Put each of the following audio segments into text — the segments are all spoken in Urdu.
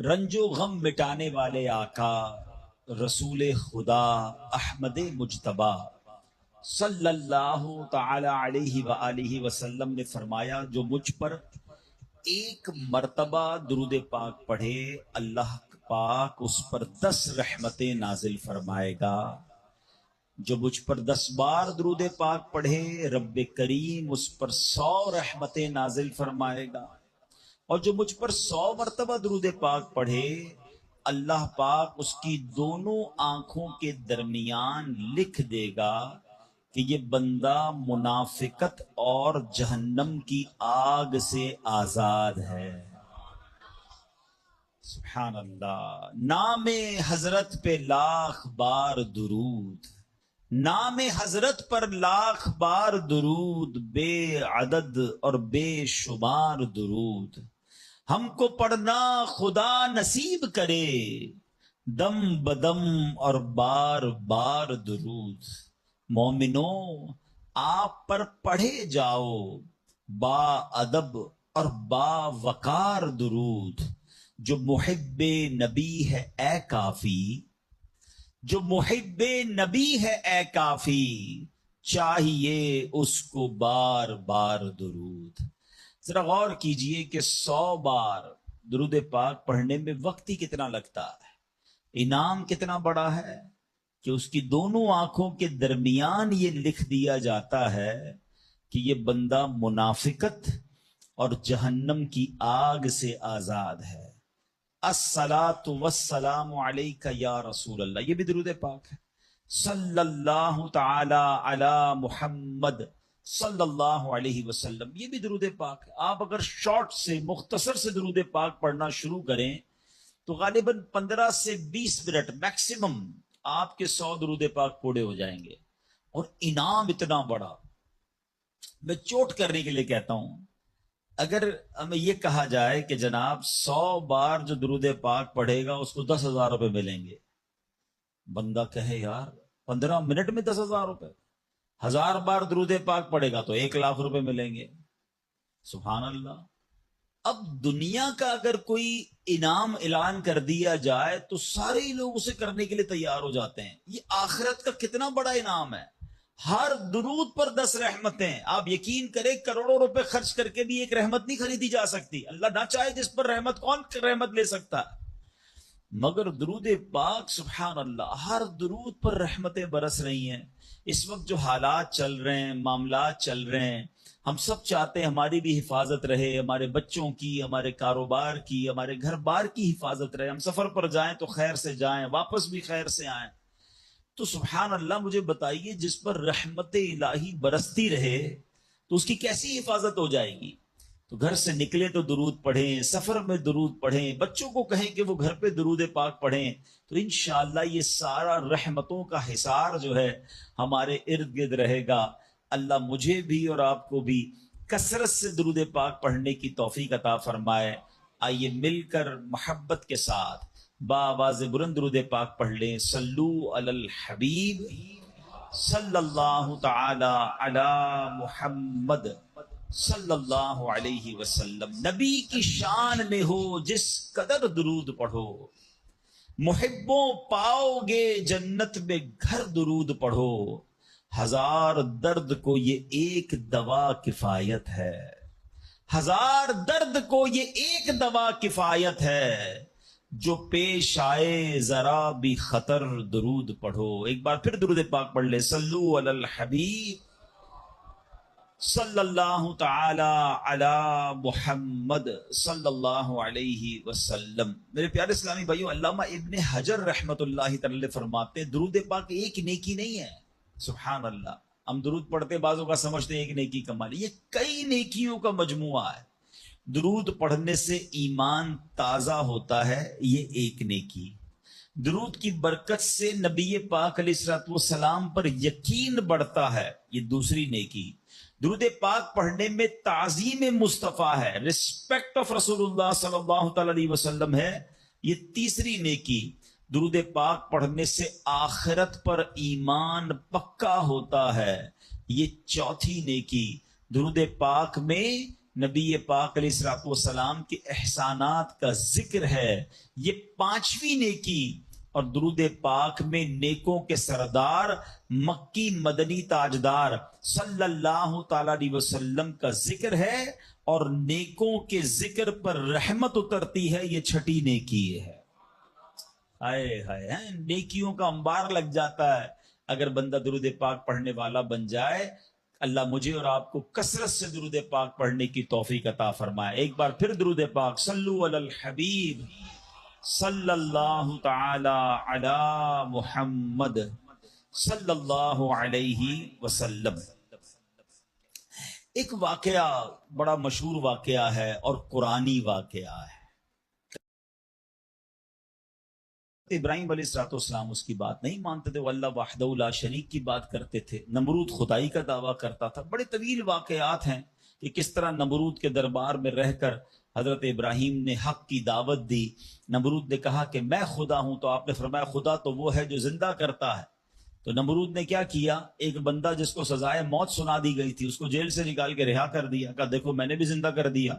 رنجو غم مٹانے والے آقا رسول خدا احمد مجتبی صلی اللہ تعالی علیہ وآلہ وسلم نے فرمایا، جو مجھ پر ایک مرتبہ درود پاک پڑھے اللہ پاک اس پر 10 رحمتیں نازل فرمائے گا۔ جو مجھ پر 10 بار درود پاک پڑھے رب کریم اس پر 100 رحمتیں نازل فرمائے گا، اور جو مجھ پر 100 مرتبہ درود پاک پڑھے اللہ پاک اس کی دونوں آنکھوں کے درمیان لکھ دے گا کہ یہ بندہ منافقت اور جہنم کی آگ سے آزاد ہے۔ سبحان اللہ۔ نام حضرت پہ لاکھ بار درود، نام حضرت پر لاکھ بار درود، بے عدد اور بے شمار درود ہم کو پڑھنا خدا نصیب کرے، دم بدم اور بار بار درود۔ مومنو آپ پر پڑھے جاؤ با ادب اور با وقار درود۔ جو محب نبی ہے اے کافی، جو محب نبی ہے اے کافی، چاہیے اس کو بار بار درود۔ ذرا غور کیجئے کہ 100 بار درود پاک پڑھنے میں وقت ہی کتنا لگتا ہے، انعام کتنا بڑا ہے کہ اس کی دونوں آنکھوں کے درمیان یہ لکھ دیا جاتا ہے کہ یہ بندہ منافقت اور جہنم کی آگ سے آزاد ہے۔ الصلاۃ والسلام علیک یا رسول اللہ، یہ بھی درود پاک ہے۔ صلی اللہ تعالی علی محمد صلی اللہ علیہ وسلم، یہ بھی درود پاک ہے۔ آپ اگر شارٹ سے مختصر سے درود پاک پڑھنا شروع کریں تو غالباً 15 سے 20 منٹ میکسیمم آپ کے 100 درود پاک پورے ہو جائیں گے، اور انعام اتنا بڑا۔ میں چوٹ کرنے کے لیے کہتا ہوں، اگر ہمیں یہ کہا جائے کہ جناب 100 بار جو درود پاک پڑھے گا اس کو 10,000 روپے ملیں گے، بندہ کہے یار 15 منٹ میں 10,000 روپے، 1000 بار درود پاک پڑھے گا تو 1,00,000 روپے ملیں گے۔ سبحان اللہ۔ اب دنیا کا اگر کوئی انعام اعلان کر دیا جائے تو سارے ہی لوگ اسے کرنے کے لیے تیار ہو جاتے ہیں۔ یہ آخرت کا کتنا بڑا انعام ہے، ہر درود پر 10 رحمتیں۔ آپ یقین کریں کروڑوں روپے خرچ کر کے بھی ایک رحمت نہیں خریدی جا سکتی، اللہ نہ چاہے جس پر رحمت، کون رحمت لے سکتا ہے؟ مگر درود پاک سبحان اللہ، ہر درود پر رحمتیں برس رہی ہیں۔ اس وقت جو حالات چل رہے ہیں، معاملات چل رہے ہیں، ہم سب چاہتے ہیں ہماری بھی حفاظت رہے، ہمارے بچوں کی، ہمارے کاروبار کی، ہمارے گھر بار کی حفاظت رہے، ہم سفر پر جائیں تو خیر سے جائیں، واپس بھی خیر سے آئیں۔ تو سبحان اللہ، مجھے بتائیے جس پر رحمت الہی برستی رہے تو اس کی کیسی حفاظت ہو جائے گی؟ تو گھر سے نکلے تو درود پڑھیں، سفر میں درود پڑھیں، بچوں کو کہیں کہ وہ گھر پہ درود پاک پڑھیں، تو انشاءاللہ یہ سارا رحمتوں کا حصار جو ہے ہمارے ارد گرد رہے گا۔ اللہ مجھے بھی اور آپ کو بھی کثرت سے درود پاک پڑھنے کی توفیق عطا فرمائے۔ آئیے مل کر محبت کے ساتھ بآواز بلند درود پاک پڑھ لیں۔ صلو علی الحبیب صلی اللہ تعالی علی محمد صلی اللہ علیہ وسلم۔ نبی کی شان میں ہو جس قدر درود پڑھو، محبوں پاؤ گے جنت میں گھر درود پڑھو، 1000 درد کو یہ ایک دوا کفایت ہے، 1000 درد کو یہ ایک دوا کفایت ہے، جو پیش آئے ذرا بھی خطر درود پڑھو۔ ایک بار پھر درود پاک پڑھ لے۔ صلو علی الحبیب صلی اللہ تعالی علی محمد صلی اللہ علیہ وسلم۔ میرے پیارے اسلامی بھائیو، علامہ ابن حجر رحمت اللہ تعالی فرماتے ہیں درود پاک ایک نیکی نہیں ہے۔ سبحان اللہ، ہم درود پڑھتے بعضوں کا سمجھتے ہیں ایک نیکی کمال، یہ کئی نیکیوں کا مجموعہ ہے۔ درود پڑھنے سے ایمان تازہ ہوتا ہے، یہ ایک نیکی۔ درود کی برکت سے نبی پاک علیہ الصلوۃ والسلام پر یقین بڑھتا ہے، یہ دوسری نیکی۔ درود پاک پڑھنے میں تعظیم مصطفیٰ ہے، رسپیکٹ آف رسول اللہ صلی اللہ تعالی علیہ وسلم ہے، یہ تیسری نیکی۔ درود پاک پڑھنے سے آخرت پر ایمان پکا ہوتا ہے، یہ چوتھی نیکی۔ درود پاک میں نبی پاک علیہ الصلوۃ والسلام کے احسانات کا ذکر ہے، یہ پانچویں نیکی، اور درود پاک میں نیکوں کے سردار مکی مدنی تاجدار صلی اللہ تعالی علیہ وسلم کا ذکر ہے، اور نیکوں کے ذکر پر رحمت اترتی ہے، یہ چھٹی نیکی ہے۔ ہائے ہائے، نیکیوں کا انبار لگ جاتا ہے اگر بندہ درود پاک پڑھنے والا بن جائے۔ اللہ مجھے اور آپ کو کثرت سے درود پاک پڑھنے کی توفیق عطا فرمائے۔ ایک بار پھر درود پاک، صلو علی الحبیب صلی اللہ تعالی علی محمد صلی اللہ علیہ وسلم۔ ایک واقعہ بڑا مشہور واقعہ ہے اور قرآنی واقعہ ہے۔ ابراہیم علیہ الصلوۃ والسلام اس کی بات نہیں مانتے تھے، وہ اللہ وحدہ لا شریک کی بات کرتے تھے۔ نمرود خدائی کا دعویٰ کرتا تھا۔ بڑے طویل واقعات ہیں کہ کس طرح نمرود کے دربار میں رہ کر حضرت ابراہیم نے حق کی دعوت دی۔ نمرود نے کہا کہ میں خدا ہوں، تو آپ نے فرمایا خدا تو وہ ہے جو زندہ کرتا ہے۔ تو نمرود نے کیا کیا، ایک بندہ جس کو سزائے موت سنا دی گئی تھی اس کو جیل سے نکال کے رہا کر دیا، کہا دیکھو میں نے بھی زندہ کر دیا،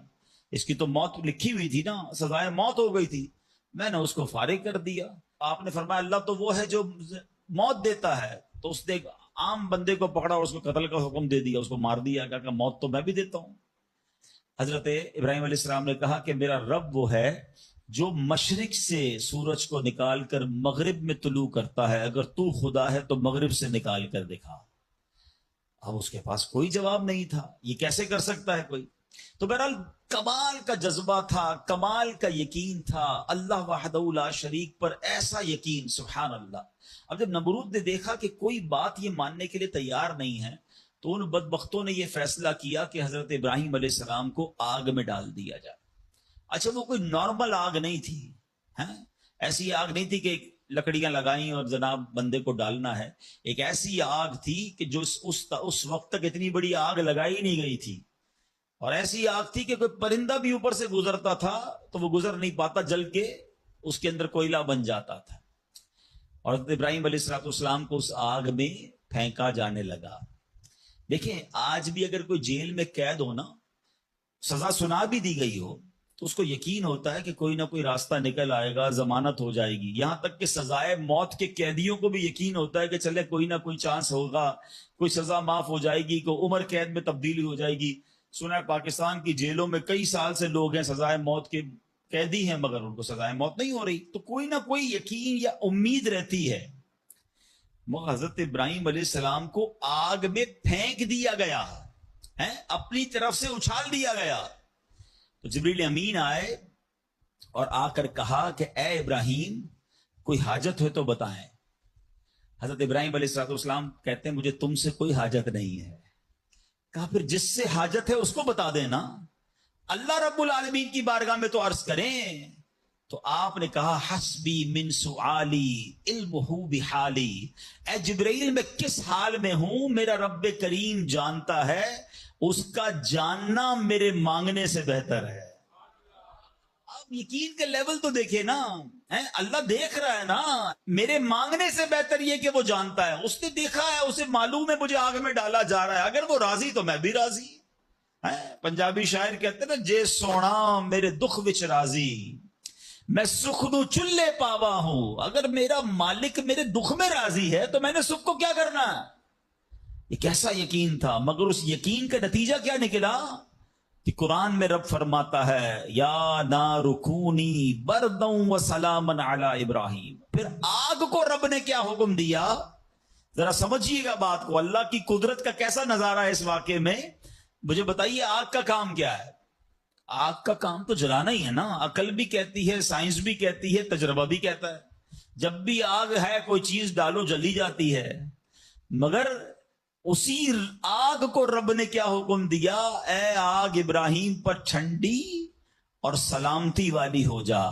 اس کی تو موت لکھی ہوئی تھی نا، سزائے موت ہو گئی تھی، میں نے اس کو فارغ کر دیا۔ آپ نے فرمایا اللہ تو وہ ہے جو موت دیتا ہے، تو اس نے ایک عام بندے کو پکڑا اور اس کو قتل کا حکم دے دیا، اس کو مار دیا، کہا کہ موت تو میں بھی دیتا ہوں۔ حضرت ابراہیم علیہ السلام نے کہا کہ میرا رب وہ ہے جو مشرق سے سورج کو نکال کر مغرب میں طلوع کرتا ہے، اگر تو خدا ہے تو مغرب سے نکال کر دکھا۔ اب اس کے پاس کوئی جواب نہیں تھا، یہ کیسے کر سکتا ہے کوئی؟ تو بہرحال کمال کا جذبہ تھا، کمال کا یقین تھا اللہ وحدہ لا شریک پر، ایسا یقین، سبحان اللہ۔ اب جب نمرود نے دیکھا کہ کوئی بات یہ ماننے کے لیے تیار نہیں ہے، تو ان بدبختوں نے یہ فیصلہ کیا کہ حضرت ابراہیم علیہ السلام کو آگ میں ڈال دیا جائے۔ اچھا وہ کوئی نارمل آگ نہیں تھی، ایسی آگ نہیں تھی کہ لکڑیاں لگائیں اور جناب بندے کو ڈالنا ہے، ایک ایسی آگ تھی کہ جو اس وقت تک اتنی بڑی آگ لگائی نہیں گئی تھی، اور ایسی آگ تھی کہ کوئی پرندہ بھی اوپر سے گزرتا تھا تو وہ گزر نہیں پاتا، جل کے اس کے اندر کوئلہ بن جاتا تھا، اور حضرت ابراہیم علیہ الصلوۃ والسلام کو اس آگ میں پھینکا جانے لگا۔ دیکھیں آج بھی اگر کوئی جیل میں قید ہو نا، سزا سنا بھی دی گئی ہو، تو اس کو یقین ہوتا ہے کہ کوئی نہ کوئی راستہ نکل آئے گا، ضمانت ہو جائے گی۔ یہاں تک کہ سزائے موت کے قیدیوں کو بھی یقین ہوتا ہے کہ چلے کوئی نہ کوئی چانس ہوگا، کوئی سزا معاف ہو جائے گی، کوئی عمر قید میں تبدیلی ہو جائے گی۔ سنا ہے پاکستان کی جیلوں میں کئی سال سے لوگ ہیں سزائے موت کے قیدی ہیں، مگر ان کو سزائے موت نہیں ہو رہی، تو کوئی نہ کوئی یقین یا امید رہتی ہے۔ حضرت ابراہیم علیہ السلام کو آگ میں پھینک دیا گیا ہے، اپنی طرف سے اچھال دیا گیا۔ تو جبریل امین آئے اور آ کر کہا کہ اے ابراہیم کوئی حاجت ہے تو بتائیں۔ حضرت ابراہیم علیہ السلام کہتے ہیں مجھے تم سے کوئی حاجت نہیں ہے۔ کہا پھر جس سے حاجت ہے اس کو بتا دینا، اللہ رب العالمین کی بارگاہ میں تو عرض کریں۔ تو آپ نے کہا حسبی من سؤالی علمہ بحالی، اے جبرائیل میں کس حال میں ہوں میرا رب کریم جانتا ہے، اس کا جاننا میرے مانگنے سے بہتر ہے۔ اب یقین کا لیول تو دیکھیں نا، اللہ دیکھ رہا ہے نا، میرے مانگنے سے بہتر یہ کہ وہ جانتا ہے، اس نے دیکھا ہے، اسے معلوم ہے مجھے آگ میں ڈالا جا رہا ہے، اگر وہ راضی تو میں بھی راضی۔ پنجابی شاعر کہتے ہیں نا، جے سونا میرے دکھ وچ راضی میں سکھ نو چلے پاوا ہوں، اگر میرا مالک میرے دکھ میں راضی ہے تو میں نے سکھ کو کیا کرنا ہے۔ یہ کیسا یقین تھا، مگر اس یقین کا نتیجہ کیا نکلا کہ قرآن میں رب فرماتا ہے یا نار کونی بردا و سلاما علی ابراہیم۔ پھر آگ کو رب نے کیا حکم دیا، ذرا سمجھیے گا بات کو، اللہ کی قدرت کا کیسا نظارہ ہے اس واقعے میں۔ مجھے بتائیے آگ کا کام کیا ہے؟ آگ کا کام تو جلانا ہی ہے نا، عقل بھی کہتی ہے، سائنس بھی کہتی ہے، تجربہ بھی کہتا ہے، جب بھی آگ ہے کوئی چیز ڈالو جلی جاتی ہے، مگر اسی آگ کو رب نے کیا حکم دیا، اے آگ ابراہیم پر ٹھنڈی اور سلامتی والی ہو جا۔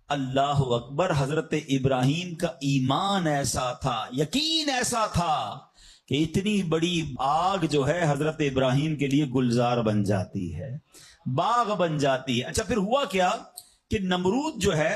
اللہ اکبر۔ حضرت ابراہیم کا ایمان ایسا تھا، یقین ایسا تھا کہ اتنی بڑی آگ جو ہے حضرت ابراہیم کے لیے گلزار بن جاتی ہے، باغ بن جاتی ہے۔ اچھا پھر ہوا کیا کہ نمرود جو ہے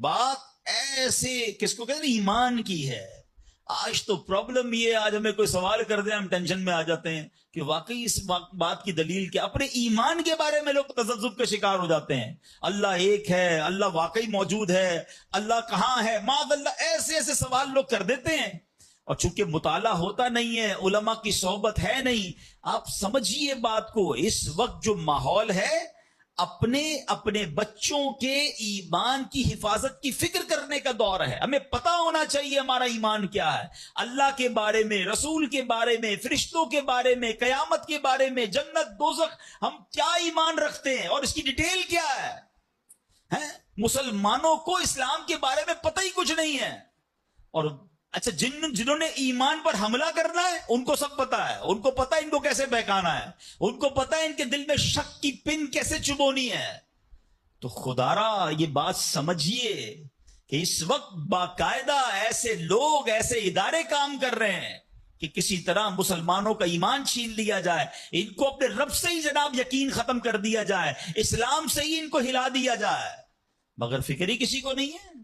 بات ایسے کس کو کہتے ہیں، ایمان کی ہے۔ آج تو پرابلم یہ ہے، آج ہمیں کوئی سوال کر دیں ہم ٹینشن میں آ جاتے ہیں کہ واقعی اس بات کی دلیل کیا۔ اپنے ایمان کے بارے میں لوگ تذبذب کا شکار ہو جاتے ہیں، اللہ ایک ہے، اللہ واقعی موجود ہے، اللہ کہاں ہے، معاذ اللہ، ایسے ایسے سوال لوگ کر دیتے ہیں۔ اور چونکہ مطالعہ ہوتا نہیں ہے، علماء کی صحبت ہے نہیں، آپ سمجھیے بات کو، اس وقت جو ماحول ہے اپنے بچوں کے ایمان کی حفاظت کی فکر کرنے کا دور ہے۔ ہمیں پتہ ہونا چاہیے ہمارا ایمان کیا ہے، اللہ کے بارے میں، رسول کے بارے میں، فرشتوں کے بارے میں، قیامت کے بارے میں، جنت دوزخ، ہم کیا ایمان رکھتے ہیں اور اس کی ڈیٹیل کیا ہے۔ مسلمانوں کو اسلام کے بارے میں پتہ ہی کچھ نہیں ہے، اور اچھا جنہوں نے ایمان پر حملہ کرنا ہے ان کو سب پتا ہے، ان کو پتا ہے ان کو کیسے بہکانا ہے، ان کو پتا ہے ان کے دل میں شک کی پن کیسے چبونی ہے۔ تو خدارا یہ بات سمجھیے کہ اس وقت باقاعدہ ایسے لوگ، ایسے ادارے کام کر رہے ہیں کہ کسی طرح مسلمانوں کا ایمان چھین لیا جائے، ان کو اپنے رب سے ہی جناب یقین ختم کر دیا جائے، اسلام سے ہی ان کو ہلا دیا جائے، مگر فکر ہی کسی کو نہیں ہے۔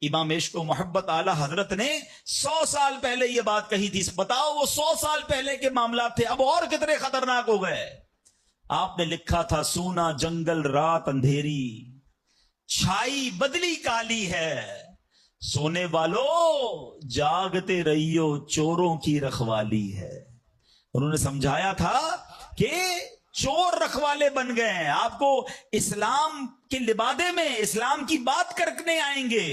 امام عشق و محبت اعلی حضرت نے 100 سال پہلے یہ بات کہی تھی، بتاؤ وہ 100 سال پہلے کے معاملات تھے، اب اور کتنے خطرناک ہو گئے۔ آپ نے لکھا تھا سونا جنگل رات اندھیری، چھائی بدلی کالی ہے، سونے والو جاگتے رہیو چوروں کی رکھوالی ہے۔ انہوں نے سمجھایا تھا کہ چور رکھوالے بن گئے ہیں، آپ کو اسلام کے لبادے میں اسلام کی بات کرنے آئیں گے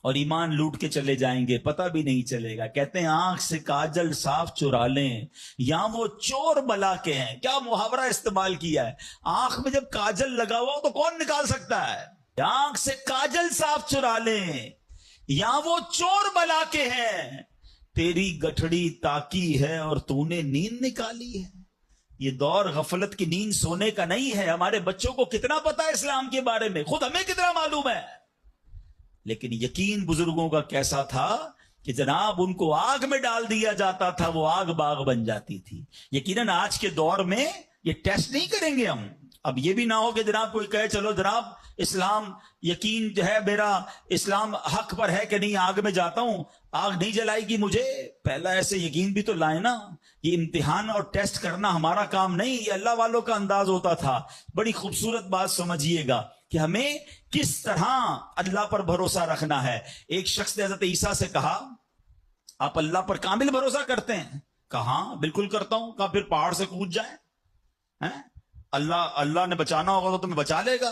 اور ایمان لوٹ کے چلے جائیں گے، پتہ بھی نہیں چلے گا۔ کہتے ہیں آنکھ سے کاجل صاف چرا لیں یا وہ چور بلا کے ہیں۔ کیا محاورہ استعمال کیا ہے، آنکھ میں جب کاجل لگا ہوا ہو تو کون نکال سکتا ہے؟ آنکھ سے کاجل صاف چرا لیں یا وہ چور بلا کے ہیں، تیری گٹھڑی تاکی ہے اور تو نے نیند نکالی ہے۔ یہ دور غفلت کی نیند سونے کا نہیں ہے۔ ہمارے بچوں کو کتنا پتا ہے اسلام کے بارے میں، خود ہمیں کتنا معلوم ہے، لیکن یقین بزرگوں کا کیسا تھا کہ جناب ان کو آگ میں ڈال دیا جاتا تھا، وہ آگ باغ بن جاتی تھی۔ یقیناً آج کے دور میں یہ ٹیسٹ نہیں کریں گے ہم۔ اب یہ بھی نہ ہو کہ جناب کوئی کہے چلو جناب اسلام یقین جو ہے میرا، اسلام حق پر ہے کہ نہیں، آگ میں جاتا ہوں، آگ نہیں جلائے گی مجھے۔ پہلا ایسے یقین بھی تو لائے نا۔ یہ امتحان اور ٹیسٹ کرنا ہمارا کام نہیں، یہ اللہ والوں کا انداز ہوتا تھا۔ بڑی خوبصورت بات سمجھیے گا کہ ہمیں کس طرح اللہ پر بھروسہ رکھنا ہے۔ ایک شخص نے حضرت عیسیٰ سے کہا آپ اللہ پر کامل بھروسہ کرتے ہیں؟ کہا بالکل کرتا ہوں۔ کہا پھر پہاڑ سے کود جائیں، اللہ نے بچانا ہوگا تو تمہیں بچا لے گا،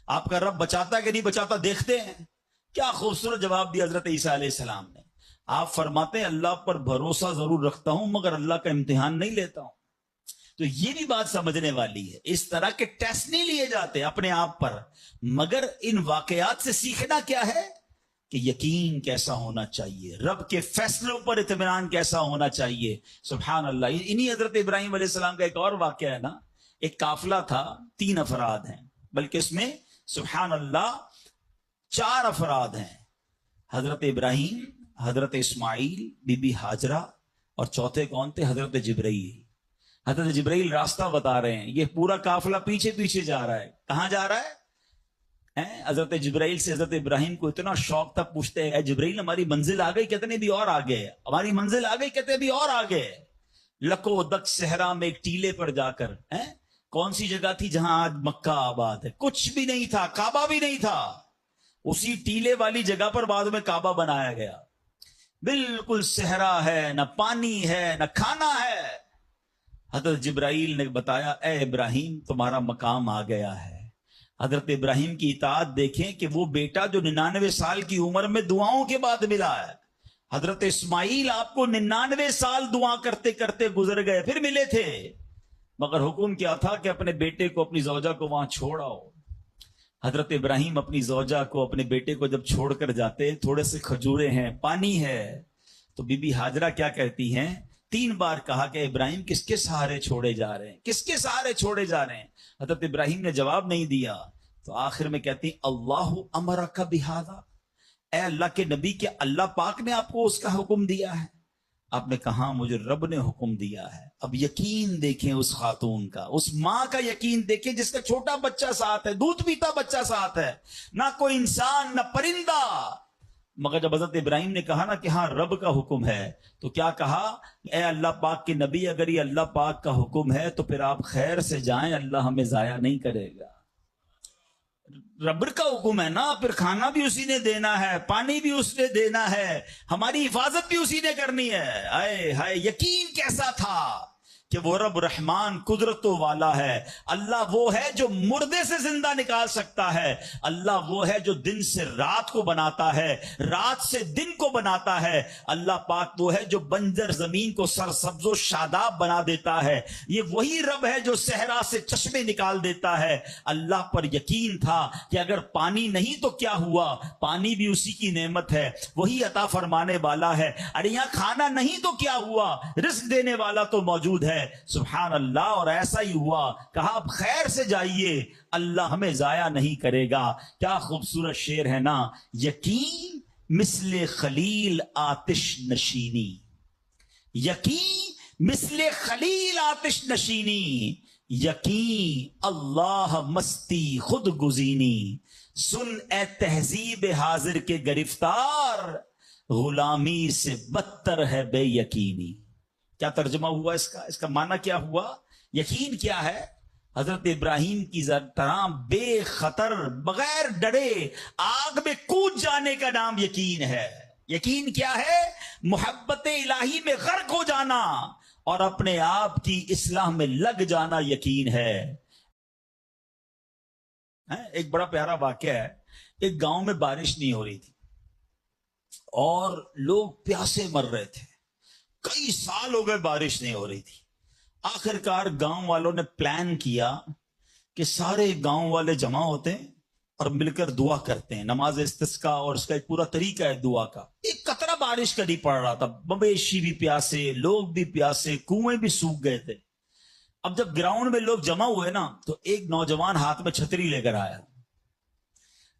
آپ کا رب بچاتا ہے کہ نہیں بچاتا دیکھتے ہیں۔ کیا خوبصورت جواب دیا حضرت عیسیٰ علیہ السلام نے۔ آپ فرماتے ہیں اللہ پر بھروسہ ضرور رکھتا ہوں مگر اللہ کا امتحان نہیں لیتا ہوں۔ تو یہ بھی بات سمجھنے والی ہے، اس طرح کے ٹیسٹ نہیں لیے جاتے اپنے آپ پر، مگر ان واقعات سے سیکھنا کیا ہے کہ یقین کیسا ہونا چاہیے، رب کے فیصلوں پر اطمینان کیسا ہونا چاہیے۔ سبحان اللہ۔ انہی حضرت ابراہیم علیہ السلام کا ایک اور واقعہ ہے نا، ایک قافلہ تھا، 3 افراد ہیں، بلکہ اس میں سبحان اللہ 4 افراد ہیں، حضرت ابراہیم، حضرت اسماعیل، بی بی حاجرہ، اور چوتھے کون تھے؟ حضرت جبرائیل۔ حضرت جبرائیل راستہ بتا رہے ہیں، یہ پورا قافلہ پیچھے پیچھے جا رہا ہے۔ کہاں جا رہا ہے؟ حضرت جبرائیل سے حضرت ابراہیم کو اتنا شوق تھا، پوچھتے ہیں اے جبرائیل ہماری منزل آ گئی؟ کہتے ہیں بھی اور آگے ہے۔ ہماری منزل آ گئی؟ کہتے ہیں بھی اور آگے ہے۔ لکو دک صحرا میں ایک ٹیلے پر جا کر، کون سی جگہ تھی جہاں آج مکہ آباد ہے؟ کچھ بھی نہیں تھا، کعبہ بھی نہیں تھا، اسی ٹیلے والی جگہ پر بعد میں کعبہ بنایا گیا۔ بالکل صحرا ہے، نہ پانی ہے نہ کھانا ہے۔ حضرت جبرائیل نے بتایا اے ابراہیم تمہارا مقام آ گیا ہے۔ حضرت ابراہیم کی اطاعت دیکھیں کہ وہ بیٹا جو 99 سال کی عمر میں دعاؤں کے بعد ملا ہے، حضرت اسماعیل آپ کو 99 سال دعا کرتے کرتے گزر گئے، پھر ملے تھے، مگر حکم کیا تھا کہ اپنے بیٹے کو، اپنی زوجہ کو وہاں چھوڑ آؤ۔ حضرت ابراہیم اپنی زوجہ کو، اپنے بیٹے کو جب چھوڑ کر جاتے، تھوڑے سے کھجورے ہیں، پانی ہے، تو بی بی حاجرہ کیا کہتی ہیں؟ 3 بار کہا کہ ابراہیم کس کے سہارے چھوڑے جا رہے ہیں، کس کے سہارے چھوڑے جا رہے ہیں؟ حضرت ابراہیم نے جواب نہیں دیا، تو آخر میں کہتی اللہ امرک بہذا، اے اللہ کے نبی، کیا اللہ پاک نے آپ کو اس کا حکم دیا ہے؟ آپ نے کہا مجھے رب نے حکم دیا ہے. اب یقین دیکھیں اس خاتون کا, اس ماں کا یقین دیکھیں جس کا چھوٹا بچہ ساتھ ہے, دودھ پیتا بچہ ساتھ ہے, نہ کوئی انسان نہ پرندہ. مگر جب حضرت ابراہیم نے کہا نا کہ ہاں رب کا حکم ہے, تو کیا کہا, اے اللہ پاک کے نبی, اگر یہ اللہ پاک کا حکم ہے تو پھر آپ خیر سے جائیں, اللہ ہمیں ضائع نہیں کرے گا. رب کا حکم ہے نا, پھر کھانا بھی اسی نے دینا ہے, پانی بھی اس نے دینا ہے, ہماری حفاظت بھی اسی نے کرنی ہے. اے ہائے یقین کیسا تھا کہ وہ رب رحمان قدرتوں والا ہے. اللہ وہ ہے جو مردے سے زندہ نکال سکتا ہے. اللہ وہ ہے جو دن سے رات کو بناتا ہے, رات سے دن کو بناتا ہے. اللہ پاک وہ ہے جو بنجر زمین کو سرسبز و شاداب بنا دیتا ہے. یہ وہی رب ہے جو صحرا سے چشمے نکال دیتا ہے. اللہ پر یقین تھا کہ اگر پانی نہیں تو کیا ہوا, پانی بھی اسی کی نعمت ہے, وہی عطا فرمانے والا ہے. ارے یہاں کھانا نہیں تو کیا ہوا, رزق دینے والا تو موجود ہے. سبحان اللہ. اور ایسا ہی ہوا, کہا آپ خیر سے جائیے, اللہ ہمیں ضائع نہیں کرے گا. کیا خوبصورت شعر ہے نا, یقین مثل خلیل آتش نشینی, یقین مثل خلیل آتش نشینی, یقین اللہ مستی خود گزینی, سن اے تہذیب حاضر کے گرفتار, غلامی سے بدتر ہے بے یقینی. کیا ترجمہ ہوا اس کا, اس کا معنی کیا ہوا؟ یقین کیا ہے؟ حضرت ابراہیم کی طرح بے خطر بغیر ڈرے آگ میں کود جانے کا نام یقین ہے. یقین کیا ہے؟ محبت الہی میں غرق ہو جانا اور اپنے آپ کی اصلاح میں لگ جانا یقین ہے. ایک بڑا پیارا واقعہ ہے. ایک گاؤں میں بارش نہیں ہو رہی تھی اور لوگ پیاسے مر رہے تھے. کئی سال ہو گئے بارش نہیں ہو رہی تھی. آخر کار گاؤں والوں نے پلان کیا کہ سارے گاؤں والے جمع ہوتے ہیں اور مل کر دعا کرتے ہیں, نماز استسقاء, اور اس کا ایک پورا طریقہ ہے دعا کا. ایک قطرہ بارش کا نہیں پڑ رہا تھا, مویشی بھی پیاسے, لوگ بھی پیاسے, کنویں بھی سوکھ گئے تھے. اب جب گراؤنڈ میں لوگ جمع ہوئے نا, تو ایک نوجوان ہاتھ میں چھتری لے کر آیا.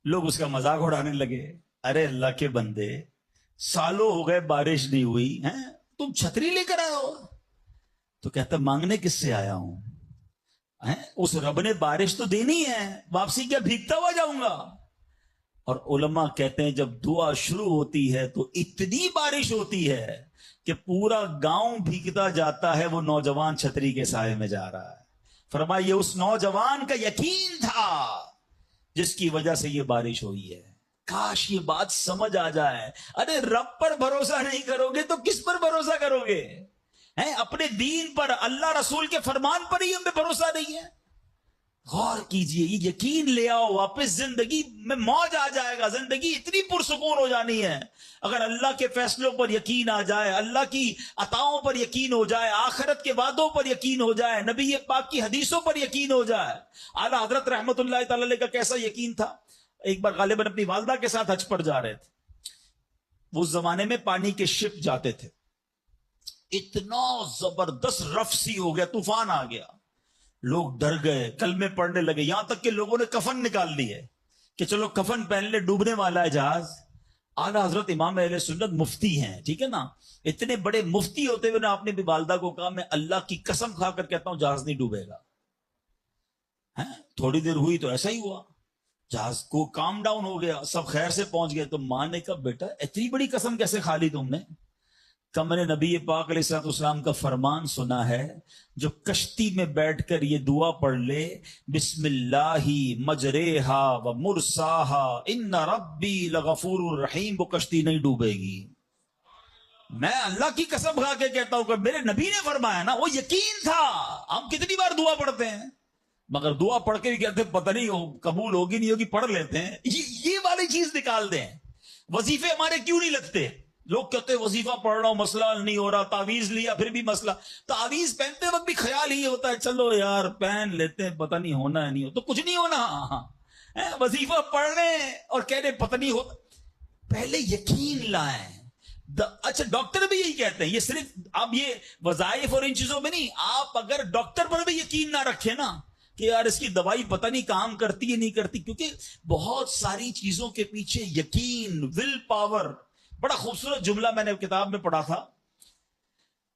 لوگ اس کا مذاق اڑانے لگے, ارے اللہ کے بندے, سالوں ہو گئے بارش نہیں ہوئی ہیں, تم چھتری لے کر آئے ہو. تو کہتا مانگنے کس سے آیا ہوں, اس رب نے بارش تو دینی ہے, واپسی کیا بھیگتا ہوا جاؤں گا. اور علماء کہتے ہیں جب دعا شروع ہوتی ہے تو اتنی بارش ہوتی ہے کہ پورا گاؤں بھیگتا جاتا ہے, وہ نوجوان چھتری کے سائے میں جا رہا ہے. فرمایا یہ اس نوجوان کا یقین تھا جس کی وجہ سے یہ بارش ہوئی ہے. کاش یہ بات سمجھ آ جائے. ارے رب پر بھروسہ نہیں کرو گے تو کس پر بھروسہ کرو گے؟ اپنے دین پر, اللہ رسول کے فرمان پر ہی ہمیں بھروسہ نہیں ہے. غور کیجئے, یہ یقین لے آؤ واپس, زندگی میں موج آ جائے گا. زندگی اتنی پرسکون ہو جانی ہے اگر اللہ کے فیصلوں پر یقین آ جائے, اللہ کی عطاؤں پر یقین ہو جائے, آخرت کے وعدوں پر یقین ہو جائے, نبی پاک کی حدیثوں پر یقین ہو جائے. اعلیٰ حضرت رحمت اللہ تعالی علیہ کا کیسا یقین تھا. ایک بار غالباً اپنی والدہ کے ساتھ حج پر جا رہے تھے. اس زمانے میں پانی کے شپ جاتے تھے. اتنا زبردست رف سی ہو گیا, طوفان آ گیا, لوگ ڈر گئے, کلمے پڑھنے لگے, یہاں تک کہ لوگوں نے کفن نکال لی ہے کہ چلو کفن پہن لے, ڈوبنے والا ہے جہاز. اعلیٰ حضرت امام اہل سنت مفتی ہیں, ٹھیک ہے نا, اتنے بڑے مفتی ہوتے ہوئے نے اپنی والدہ کو کہا میں اللہ کی قسم کھا کر کہتا ہوں جہاز نہیں ڈوبے گا. تھوڑی دیر ہوئی تو ایسا ہی ہوا, جہاز کو کام ڈاؤن ہو گیا, سب خیر سے پہنچ گئے. تو ماں نے کہا بیٹا اتنی بڑی قسم کیسے کھا لی تم نے؟ کہ میں نے نبی پاک علیہ السلام کا فرمان سنا ہے, جو کشتی میں بیٹھ کر یہ دعا پڑھ لے, بسم اللہ مجریہا و مرساہا ان ربی لغفور الرحیم, وہ کشتی نہیں ڈوبے گی. میں اللہ کی قسم کھا کے کہتا ہوں کہ میرے نبی نے فرمایا نا, وہ یقین تھا. ہم کتنی بار دعا پڑھتے ہیں مگر دعا پڑھ کے بھی کہتے ہیں پتہ نہیں قبول ہوگی نہیں ہوگی, پڑھ لیتے ہیں. یہ والی چیز نکال دیں. وظیفے ہمارے کیوں نہیں لگتے؟ لوگ کہتے ہیں وظیفہ پڑھ رہا ہوں مسئلہ نہیں ہو رہا, تعویذ لیا پھر بھی مسئلہ. تعویذ پہنتے وقت بھی خیال ہی ہوتا ہے چلو یار پہن لیتے ہیں, پتہ نہیں ہونا ہے نہیں ہو تو کچھ نہیں ہونا. وظیفہ پڑھ رہے ہیں اور کہہ رہے پتہ نہیں ہوتا. پہلے یقین لائیں. اچھا ڈاکٹر بھی یہی کہتے ہیں, یہ صرف اب یہ وظائف اور ان چیزوں میں نہیں, آپ اگر ڈاکٹر پر بھی یقین نہ رکھیں نا کہ یار اس کی دوائی پتہ نہیں کام کرتی ہے نہیں کرتی, کیونکہ بہت ساری چیزوں کے پیچھے یقین, ول پاور. بڑا خوبصورت جملہ میں نے کتاب میں پڑھا تھا,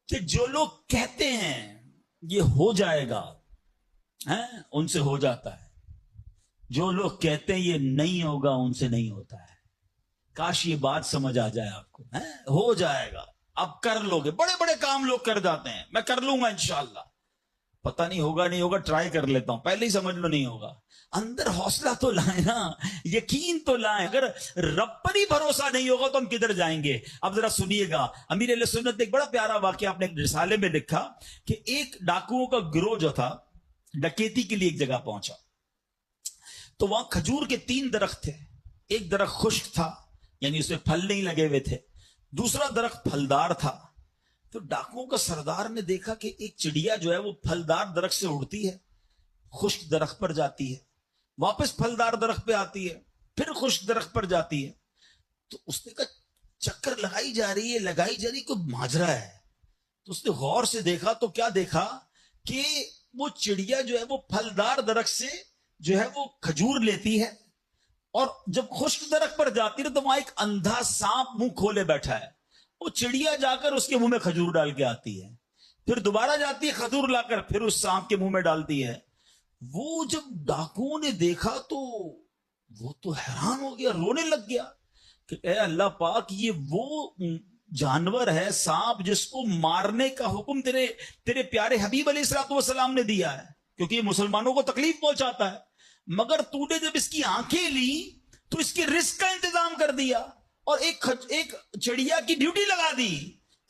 کہ جو لوگ کہتے ہیں یہ ہو جائے گا ان سے ہو جاتا ہے، جو لوگ کہتے ہیں یہ نہیں ہوگا ان سے نہیں ہوتا ہے۔ کاش یہ بات سمجھ آ جائے آپ کو، ہو جائے گا، اب کر لو گے۔ بڑے بڑے کام لوگ کر جاتے ہیں، میں کر لوں گا انشاءاللہ، پتہ نہیں ہوگا نہیں ہوگا، ٹرائی کر لیتا ہوں، پہلے ہی سمجھ لو نہیں ہوگا۔ اندر حوصلہ تو لائیں نا، یقین تو لائیں۔ اگر رب پر ہی بھروسہ نہیں ہوگا تو ہم کدھر جائیں گے؟ اب ذرا سنیے گا، امیر اہل سنت نے ایک بڑا پیارا واقعہ اپنے رسالے میں لکھا کہ ایک ڈاکوؤں کا گروہ جو تھا ڈکیتی کے لیے ایک جگہ پہنچا، تو وہاں کھجور کے 3 درخت تھے۔ ایک درخت خشک تھا، یعنی اس میں پھل نہیں لگے ہوئے تھے، دوسرا درخت پھلدار تھا۔ تو ڈاکوؤں کا سردار نے دیکھا کہ ایک چڑیا جو ہے وہ پھلدار درخت سے اڑتی ہے، خشک درخت پر جاتی ہے، واپس پھلدار درخت پہ آتی ہے، پھر خشک درخت پر جاتی ہے۔ تو اس نے کہا چکر لگائی جا رہی ہے، کوئی ماجرا ہے۔ تو اس نے غور سے دیکھا تو کیا دیکھا کہ وہ چڑیا جو ہے وہ پھلدار درخت سے جو ہے وہ کھجور لیتی ہے، اور جب خشک درخت پر جاتی ہے تو وہاں ایک اندھا سانپ منہ کھولے بیٹھا ہے، وہ چڑیا جا کر اس کے منہ میں کھجور ڈال کے آتی ہے، پھر دوبارہ جاتی ہے کھجور لا کر پھر اس سانپ کے منہ میں ڈالتی ہے۔ وہ جب ڈاکوؤں نے دیکھا تو وہ تو حیران ہو گیا، رونے لگ گیا کہ اے اللہ پاک، یہ وہ جانور ہے سانپ جس کو مارنے کا حکم تیرے پیارے حبیب علیہ الصلوۃ والسلام نے دیا ہے، کیونکہ یہ مسلمانوں کو تکلیف پہنچاتا ہے، مگر تو نے جب اس کی آنکھیں لی تو اس کے رزق کا انتظام کر دیا، اور ایک چڑیا کی ڈیوٹی لگا دی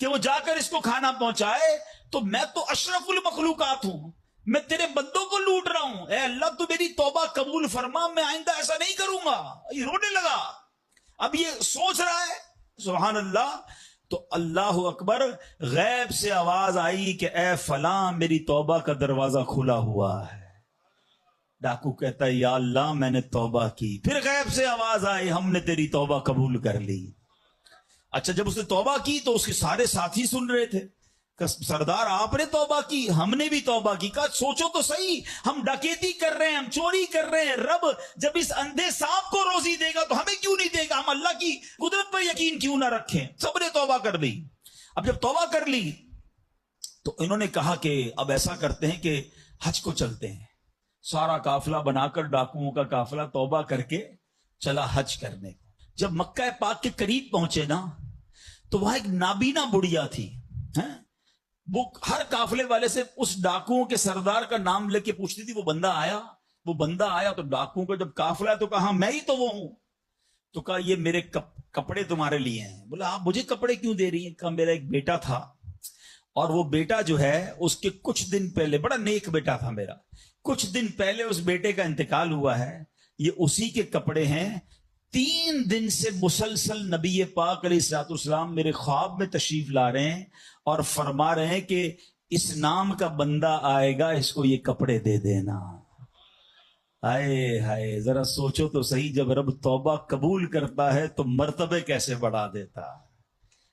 کہ وہ جا کر اس کو کھانا پہنچائے۔ تو میں تو اشرف المخلوقات ہوں، میں تیرے بندوں کو لوٹ رہا ہوں، اے اللہ تو میری توبہ قبول فرما، میں آئندہ ایسا نہیں کروں گا۔ یہ رونے لگا، اب یہ سوچ رہا ہے، سبحان اللہ۔ تو اللہ اکبر، غیب سے آواز آئی کہ اے فلاں، میری توبہ کا دروازہ کھلا ہوا ہے۔ ڈاکو کہتا ہے یا اللہ میں نے توبہ کی۔ پھر غیب سے آواز آئی ہم نے تیری توبہ قبول کر لی۔ اچھا، جب اس نے توبہ کی تو اس کے سارے ساتھی سن رہے تھے کہ سردار آپ نے توبہ کی، ہم نے بھی توبہ کی۔ کہا سوچو تو صحیح، ہم ڈکیتی کر رہے ہیں، ہم چوری کر رہے ہیں، رب جب اس اندھے سانپ کو روزی دے گا تو ہمیں کیوں نہیں دے گا؟ ہم اللہ کی قدرت پر یقین کیوں نہ رکھیں؟ سب نے توبہ کر لی۔ اب جب توبہ کر لی تو انہوں نے کہا کہ اب ایسا کرتے ہیں کہ حج کو چلتے ہیں۔ سارا قافلہ بنا کر ڈاکوؤں کا قافلہ توبہ کر کے چلا حج کرنے کو۔ جب مکہ پاک کے قریب پہنچے نا تو وہاں ایک نابینا بڑھیا تھی، وہ ہر قافلے والے سے اس ڈاکوؤں کے سردار کا نام لے کے پوچھتی تھی وہ بندہ آیا تو ڈاکوؤں کا جب قافلہ ہے تو کہا میں ہی تو وہ ہوں۔ تو کہا یہ میرے کپڑے تمہارے لیے ہیں۔ بولا آپ مجھے کپڑے کیوں دے رہی ہیں؟ کہا میرا ایک بیٹا تھا، اور وہ بیٹا جو ہے اس کے کچھ دن پہلے، بڑا نیک بیٹا تھا میرا، کچھ دن پہلے اس بیٹے کا انتقال ہوا ہے، یہ اسی کے کپڑے ہیں۔ 3 دن سے مسلسل نبی پاک علیہ الصلوۃ والسلام میرے خواب میں تشریف لا رہے ہیں اور فرما رہے ہیں کہ اس نام کا بندہ آئے گا، اس کو یہ کپڑے دے دینا۔ ہائے ہائے، ذرا سوچو تو صحیح، جب رب توبہ قبول کرتا ہے تو مرتبے کیسے بڑھا دیتا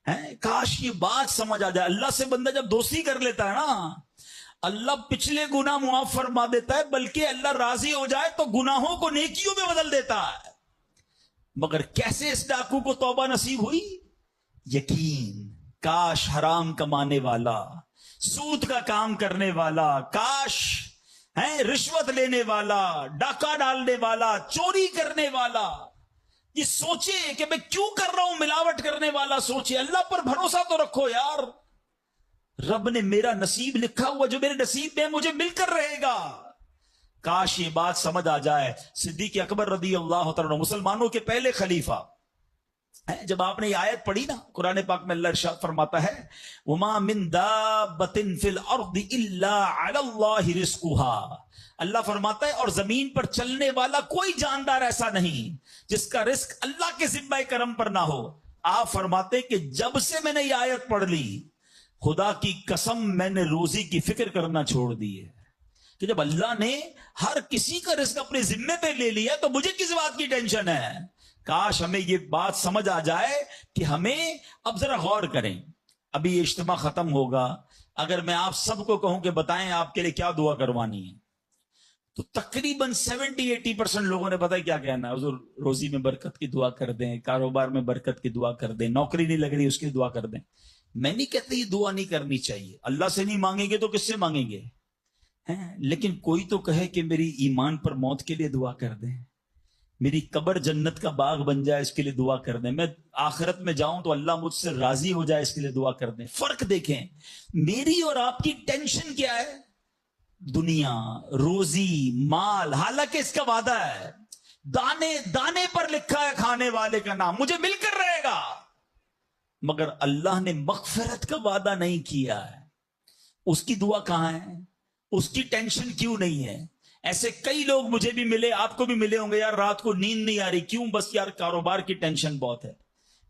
ہے۔ کاش یہ بات سمجھ آ جائے۔ اللہ سے بندہ جب دوستی کر لیتا ہے نا، اللہ پچھلے گناہ معاف فرما دیتا ہے، بلکہ اللہ راضی ہو جائے تو گناہوں کو نیکیوں میں بدل دیتا ہے۔ مگر کیسے اس ڈاکو کو توبہ نصیب ہوئی؟ یقین۔ کاش حرام کمانے والا، سود کا کام کرنے والا، کاش رشوت لینے والا، ڈاکہ ڈالنے والا، چوری کرنے والا یہ سوچے کہ میں کیوں کر رہا ہوں، ملاوٹ کرنے والا سوچے اللہ پر بھروسہ تو رکھو یار، رب نے میرا نصیب لکھا ہوا، جو میرے نصیب میں مجھے مل کر رہے گا۔ کاش یہ بات سمجھ آ جائے۔ صدیق اکبر رضی اللہ تعالیٰ مسلمانوں کے پہلے خلیفہ، جب آپ نے یہ آیت پڑھی نا قرآن پاک میں، اللہ ارشاد فرماتا ہے وَمَا مِن دَابَّةٍ فِي الْأَرْضِ إِلَّا عَلَى اللَّهِ رِزْقُهَا، اللہ فرماتا ہے اور زمین پر چلنے والا کوئی جاندار ایسا نہیں جس کا رزق اللہ کے ذمہ کرم پر نہ ہو۔ آپ فرماتے کہ جب سے میں نے یہ آیت پڑھ لی، خدا کی قسم میں نے روزی کی فکر کرنا چھوڑ دی ہے، کہ جب اللہ نے ہر کسی کا رزق اپنے ذمے پہ لے لیا تو مجھے کس بات کی ٹینشن ہے۔ کاش ہمیں یہ بات سمجھ آ جائے کہ ہمیں اب ذرا غور کریں۔ ابھی یہ اجتماع ختم ہوگا، اگر میں آپ سب کو کہوں کہ بتائیں آپ کے لیے کیا دعا کروانی ہے، تو تقریباً 70-80% لوگوں نے پتہ کیا کہنا ہے، حضور روزی میں برکت کی دعا کر دیں، کاروبار میں برکت کی دعا کر دیں، نوکری نہیں لگ رہی اس کی دعا کر دیں۔ میں نہیں کہتا یہ دعا نہیں کرنی چاہیے، اللہ سے نہیں مانگیں گے تو کس سے مانگیں گے؟ لیکن کوئی تو کہے کہ میری ایمان پر موت کے لیے دعا کر دیں، میری قبر جنت کا باغ بن جائے اس کے لیے دعا کر دیں، میں آخرت میں جاؤں تو اللہ مجھ سے راضی ہو جائے اس کے لیے دعا کر دیں۔ فرق دیکھیں، میری اور آپ کی ٹینشن کیا ہے؟ دنیا، روزی، مال، حالانکہ اس کا وعدہ ہے، دانے دانے پر لکھا ہے کھانے والے کا نام، مجھے مل کر رہے گا، مگر اللہ نے مغفرت کا وعدہ نہیں کیا ہے۔ اس کی دعا کہاں ہے؟ اس کی ٹینشن کیوں نہیں ہے؟ ایسے کئی لوگ مجھے بھی ملے، آپ کو بھی ملے ہوں گے، یار رات کو نیند نہیں آ رہی، کیوں؟ بس یار کاروبار کی ٹینشن بہت ہے۔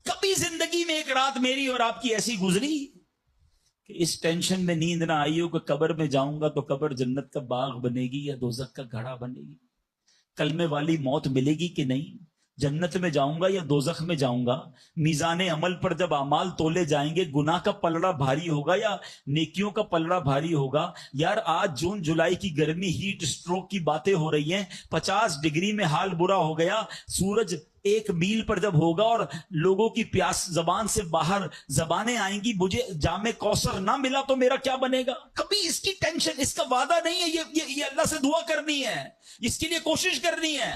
کبھی زندگی میں ایک رات میری اور آپ کی ایسی گزری کہ اس ٹینشن میں نیند نہ آئی ہو کہ قبر میں جاؤں گا تو قبر جنت کا باغ بنے گی یا دوزخ کا گھڑا بنے گی؟ کلمے والی موت ملے گی کہ نہیں؟ جنت میں جاؤں گا یا دوزخ میں جاؤں گا؟ میزان عمل پر جب اعمال تولے جائیں گے، گناہ کا پلڑا بھاری ہوگا یا نیکیوں کا پلڑا بھاری ہوگا؟ یار آج جون جولائی کی گرمی، ہیٹ سٹروک کی باتیں ہو رہی ہیں، 50 ڈگری میں حال برا ہو گیا، سورج 1 میل پر جب ہوگا اور لوگوں کی پیاس زبان سے باہر زبانیں آئیں گی، مجھے جام کوثر نہ ملا تو میرا کیا بنے گا؟ کبھی اس کی ٹینشن، اس کا وعدہ نہیں ہے، یہ اللہ سے دعا کرنی ہے، اس کے لیے کوشش کرنی ہے۔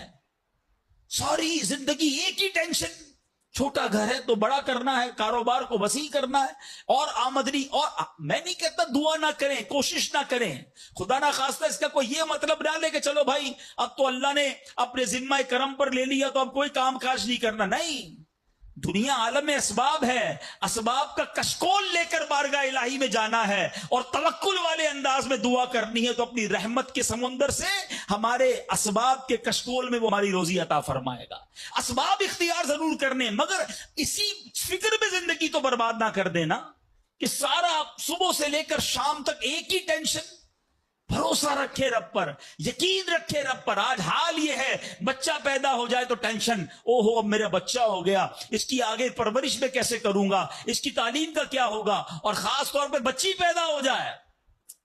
ساری زندگی ایک ہی ٹینشن، چھوٹا گھر ہے تو بڑا کرنا ہے، کاروبار کو وسیع کرنا ہے، اور آمدنی، اور میں نہیں کہتا دعا نہ کریں، کوشش نہ کریں، خدا نہ خواستہ اس کا کوئی یہ مطلب نہ لے کہ چلو بھائی اب تو اللہ نے اپنے ذمہ کرم پر لے لیا تو اب کوئی کام کاج نہیں کرنا، نہیں۔ دنیا عالم اسباب ہے، اسباب کا کشکول لے کر بارگاہ الہی میں جانا ہے اور توکل والے انداز میں دعا کرنی ہے، تو اپنی رحمت کے سمندر سے ہمارے اسباب کے کشکول میں وہ ہماری روزی عطا فرمائے گا۔ اسباب اختیار ضرور کرنے، مگر اسی فکر میں زندگی تو برباد نہ کر دینا کہ سارا صبح سے لے کر شام تک ایک ہی ٹینشن۔ بھروسہ رکھے رب پر، یقین رکھے رب پر۔ آج حال یہ ہے، بچہ پیدا ہو جائے تو ٹینشن، او ہو اب میرا بچہ ہو گیا، اس کی آگے پرورش میں کیسے کروں گا، اس کی تعلیم کا کیا ہوگا، اور خاص طور پہ بچی پیدا ہو جائے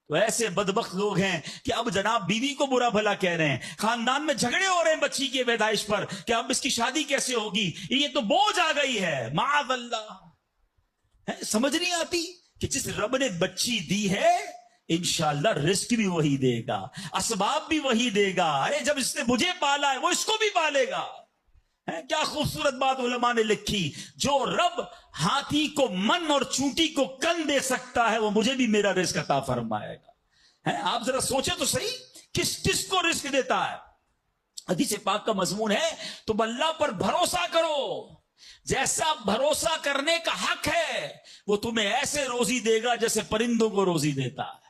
تو ایسے بدبخت لوگ ہیں کہ اب جناب بیوی کو برا بھلا کہہ رہے ہیں، خاندان میں جھگڑے ہو رہے ہیں بچی کی پیدائش پر کہ اب اس کی شادی کیسے ہوگی، یہ تو بوجھ آ گئی ہے، معاذ اللہ۔ سمجھ نہیں آتی کہ جس رب نے بچی دی ہے انشاءاللہ رزق بھی وہی دے گا، اسباب بھی وہی دے گا۔ ارے جب اس نے مجھے پالا ہے وہ اس کو بھی پالے گا۔ کیا خوبصورت بات علماء نے لکھی، جو رب ہاتھی کو من اور چونٹی کو کن دے سکتا ہے وہ مجھے بھی میرا رزق عطا فرمائے گا۔ آپ ذرا سوچیں تو صحیح، کس کس کو رزق دیتا ہے؟ حدیث پاک کا مضمون ہے تم اللہ پر بھروسہ کرو، جیسا بھروسہ کرنے کا حق ہے وہ تمہیں ایسے روزی دے گا جیسے پرندوں کو روزی دیتا ہے۔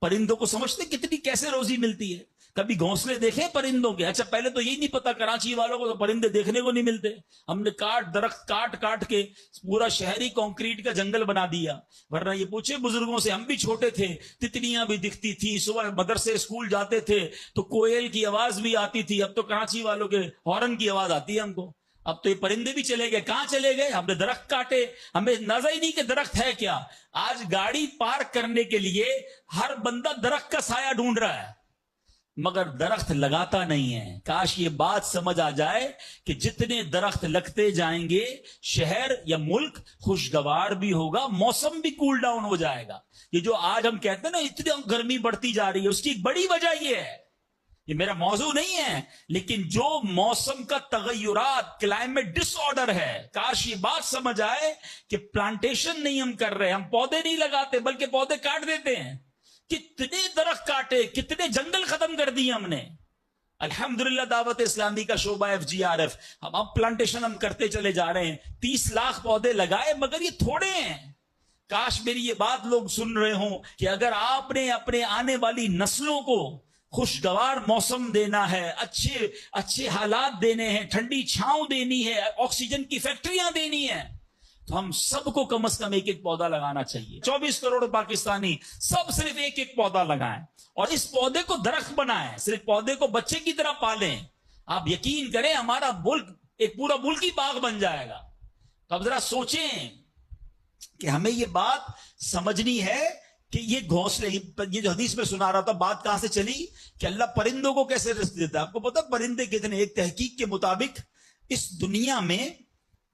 پرندوں کو سمجھتے کتنی کیسے روزی ملتی ہے؟ کبھی گھونسلے دیکھیں پرندوں کے؟ اچھا پہلے تو یہی نہیں پتا کراچی والوں کو تو پرندے دیکھنے کو نہیں ملتے، ہم نے درخت کاٹ کے پورا شہری کنکریٹ کا جنگل بنا دیا، ورنہ یہ پوچھے بزرگوں سے، ہم بھی چھوٹے تھے تتلیاں بھی دکھتی تھی، صبح مدرسے اسکول جاتے تھے تو کوئل کی آواز بھی آتی تھی، اب تو کراچی والوں کے ہارن کی آواز آتی ہے ہم کو۔ اب تو یہ پرندے بھی چلے گئے، کہاں چلے گئے؟ ہم نے درخت کاٹے، ہمیں نظر ہی نہیں کہ درخت ہے کیا۔ آج گاڑی پارک کرنے کے لیے ہر بندہ درخت کا سایہ ڈھونڈ رہا ہے مگر درخت لگاتا نہیں ہے۔ کاش یہ بات سمجھ آ جائے کہ جتنے درخت لگتے جائیں گے شہر یا ملک خوشگوار بھی ہوگا، موسم بھی کول ڈاؤن ہو جائے گا۔ یہ جو آج ہم کہتے ہیں نا اتنی گرمی بڑھتی جا رہی ہے، اس کی ایک بڑی وجہ یہ ہے، یہ میرا موضوع نہیں ہے، لیکن جو موسم کا تغیرات، کلائمیٹ ڈس آرڈر ہے، کاش یہ بات سمجھ آئے کہ پلانٹیشن نہیں ہم کر رہے، ہم پودے نہیں لگاتے بلکہ پودے کاٹ دیتے ہیں۔ کتنے درخت کاٹے، کتنے جنگل ختم کر دیے ہم نے۔ الحمدللہ دعوت اسلامی کا شعبہ FGRF، ہم اب پلانٹیشن ہم کرتے چلے جا رہے ہیں، 30 لاکھ پودے لگائے، مگر یہ تھوڑے ہیں۔ کاش میری یہ بات لوگ سن رہے ہوں کہ اگر آپ نے اپنے آنے والی نسلوں کو خوشگوار موسم دینا ہے، اچھے حالات دینے ہیں، ٹھنڈی چھاؤں دینی ہے، آکسیجن کی فیکٹریاں دینی ہیں، تو ہم سب کو کم از کم ایک ایک پودا لگانا چاہیے۔ 24 کروڑ پاکستانی سب صرف ایک ایک پودا لگائیں اور اس پودے کو درخت بنائیں، صرف پودے کو بچے کی طرح پالیں۔ آپ یقین کریں ہمارا ملک ایک پورا ملکی باغ بن جائے گا۔ تو اب ذرا سوچیں کہ ہمیں یہ بات سمجھنی ہے کہ یہ گھونسلے، یہ جو حدیث میں سنا رہا تھا، بات کہاں سے چلی کہ اللہ پرندوں کو کیسے رزق دیتا ہے۔ آپ کو پتا پرندے کتنے؟ ایک تحقیق کے مطابق اس دنیا میں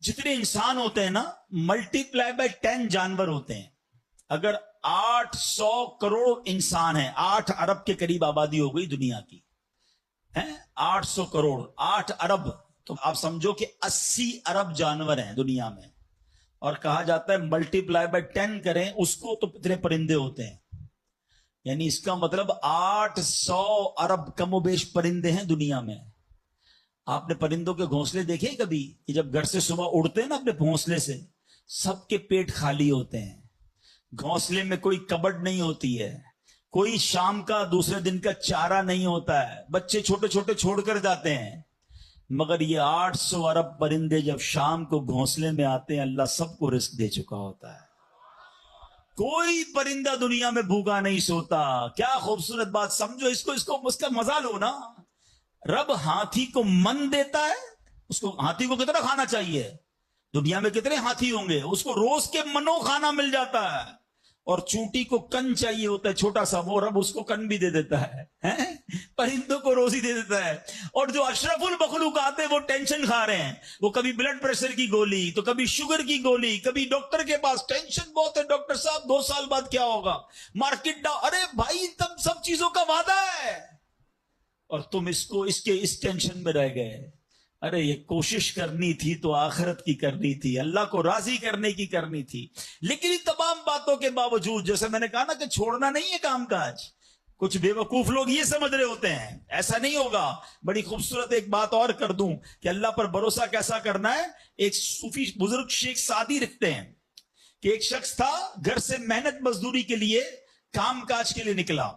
جتنے انسان ہوتے ہیں نا ملٹی پلائی بائی 10 جانور ہوتے ہیں. اگر 800 کروڑ انسان ہیں, 8 ارب کے قریب آبادی ہو گئی دنیا کی, 800 کروڑ, 8 ارب, تو آپ سمجھو کہ 80 ارب جانور ہیں دنیا میں. اور کہا جاتا ہے ملٹی پلائی بائی 10 کریں اس کو تو اتنے پرندے ہوتے ہیں. یعنی اس کا مطلب 800 ارب کم و بیش پرندے ہیں دنیا میں. آپ نے پرندوں کے گھونسلے دیکھے کبھی کہ جب گھر سے صبح اڑتے ہیں نا اپنے گھونسلے سے, سب کے پیٹ خالی ہوتے ہیں, گھونسلے میں کوئی کبڈ نہیں ہوتی ہے, کوئی شام کا دوسرے دن کا چارہ نہیں ہوتا ہے, بچے چھوٹے چھوٹے چھوڑ کر جاتے ہیں. مگر یہ 800 ارب پرندے جب شام کو گھونسلے میں آتے ہیں, اللہ سب کو رزق دے چکا ہوتا ہے. کوئی پرندہ دنیا میں بھوکا نہیں سوتا. کیا خوبصورت بات, سمجھو اس کو اس کا مزہ لو نا. رب ہاتھی کو من دیتا ہے, اس کو ہاتھی کو کتنا کھانا چاہیے, دنیا میں کتنے ہاتھی ہوں گے, اس کو روز کے منو کھانا مل جاتا ہے. اور چونٹی کو کن چاہیے ہوتا ہے چھوٹا سا, وہ رب اس کو کن بھی دے دیتا ہے, پرندوں کو روزی دے دیتا ہے. اور جو اشرف المخلوقات ہیں وہ ٹینشن کھا رہے ہیں, وہ کبھی بلڈ پریشر کی گولی, تو کبھی شوگر کی گولی, کبھی ڈاکٹر کے پاس, ٹینشن بہت ہے ڈاکٹر صاحب 2 سال بعد کیا ہوگا, مارکیٹ ڈاؤن. ارے بھائی تب سب چیزوں کا وعدہ ہے اور تم اس ٹینشن میں رہ گئے. ارے یہ کوشش کرنی تھی تو آخرت کی کرنی تھی, اللہ کو راضی کرنے کی کرنی تھی. لیکن ان تمام باتوں کے باوجود, جیسے میں نے کہا نا کہ چھوڑنا نہیں ہے کام کاج. کچھ بے وقوف لوگ یہ سمجھ رہے ہوتے ہیں ایسا نہیں ہوگا. بڑی خوبصورت ایک بات اور کر دوں کہ اللہ پر بھروسہ کیسا کرنا ہے. ایک صوفی بزرگ شیخ سعدی لکھتے ہیں کہ ایک شخص تھا, گھر سے محنت مزدوری کے لیے, کام کاج کے لیے نکلا.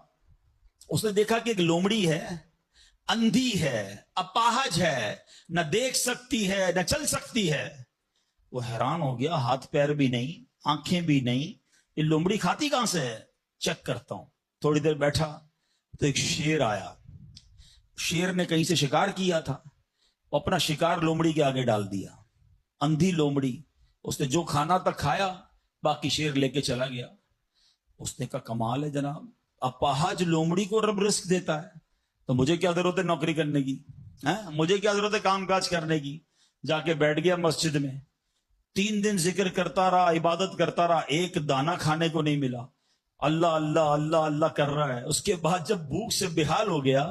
اس نے دیکھا کہ ایک لومڑی ہے, اندھی ہے, اپاہج ہے, نہ دیکھ سکتی ہے نہ چل سکتی ہے. وہ حیران ہو گیا, ہاتھ پیر بھی نہیں, آنکھیں بھی نہیں, یہ لومڑی کھاتی کہاں سے ہے, چیک کرتا ہوں. تھوڑی دیر بیٹھا تو ایک شیر آیا. شیر نے کہیں سے شکار کیا تھا, وہ اپنا شکار لومڑی کے آگے ڈال دیا. اندھی لومڑی, اس نے جو کھانا تھا کھایا, باقی شیر لے کے چلا گیا. اس نے کہا کمال ہے جناب, اپاہج لومڑی کو رب رزق دیتا ہے, تو مجھے کیا ضرورت ہے نوکری کرنے کی, مجھے کیا ضرورت ہے کام کاج کرنے کی. جا کے بیٹھ گیا مسجد میں, 3 دن ذکر کرتا رہا, عبادت کرتا رہا, ایک دانہ کھانے کو نہیں ملا. اللہ اللہ اللہ اللہ کر رہا ہے. اس کے بعد جب بھوک سے بحال ہو گیا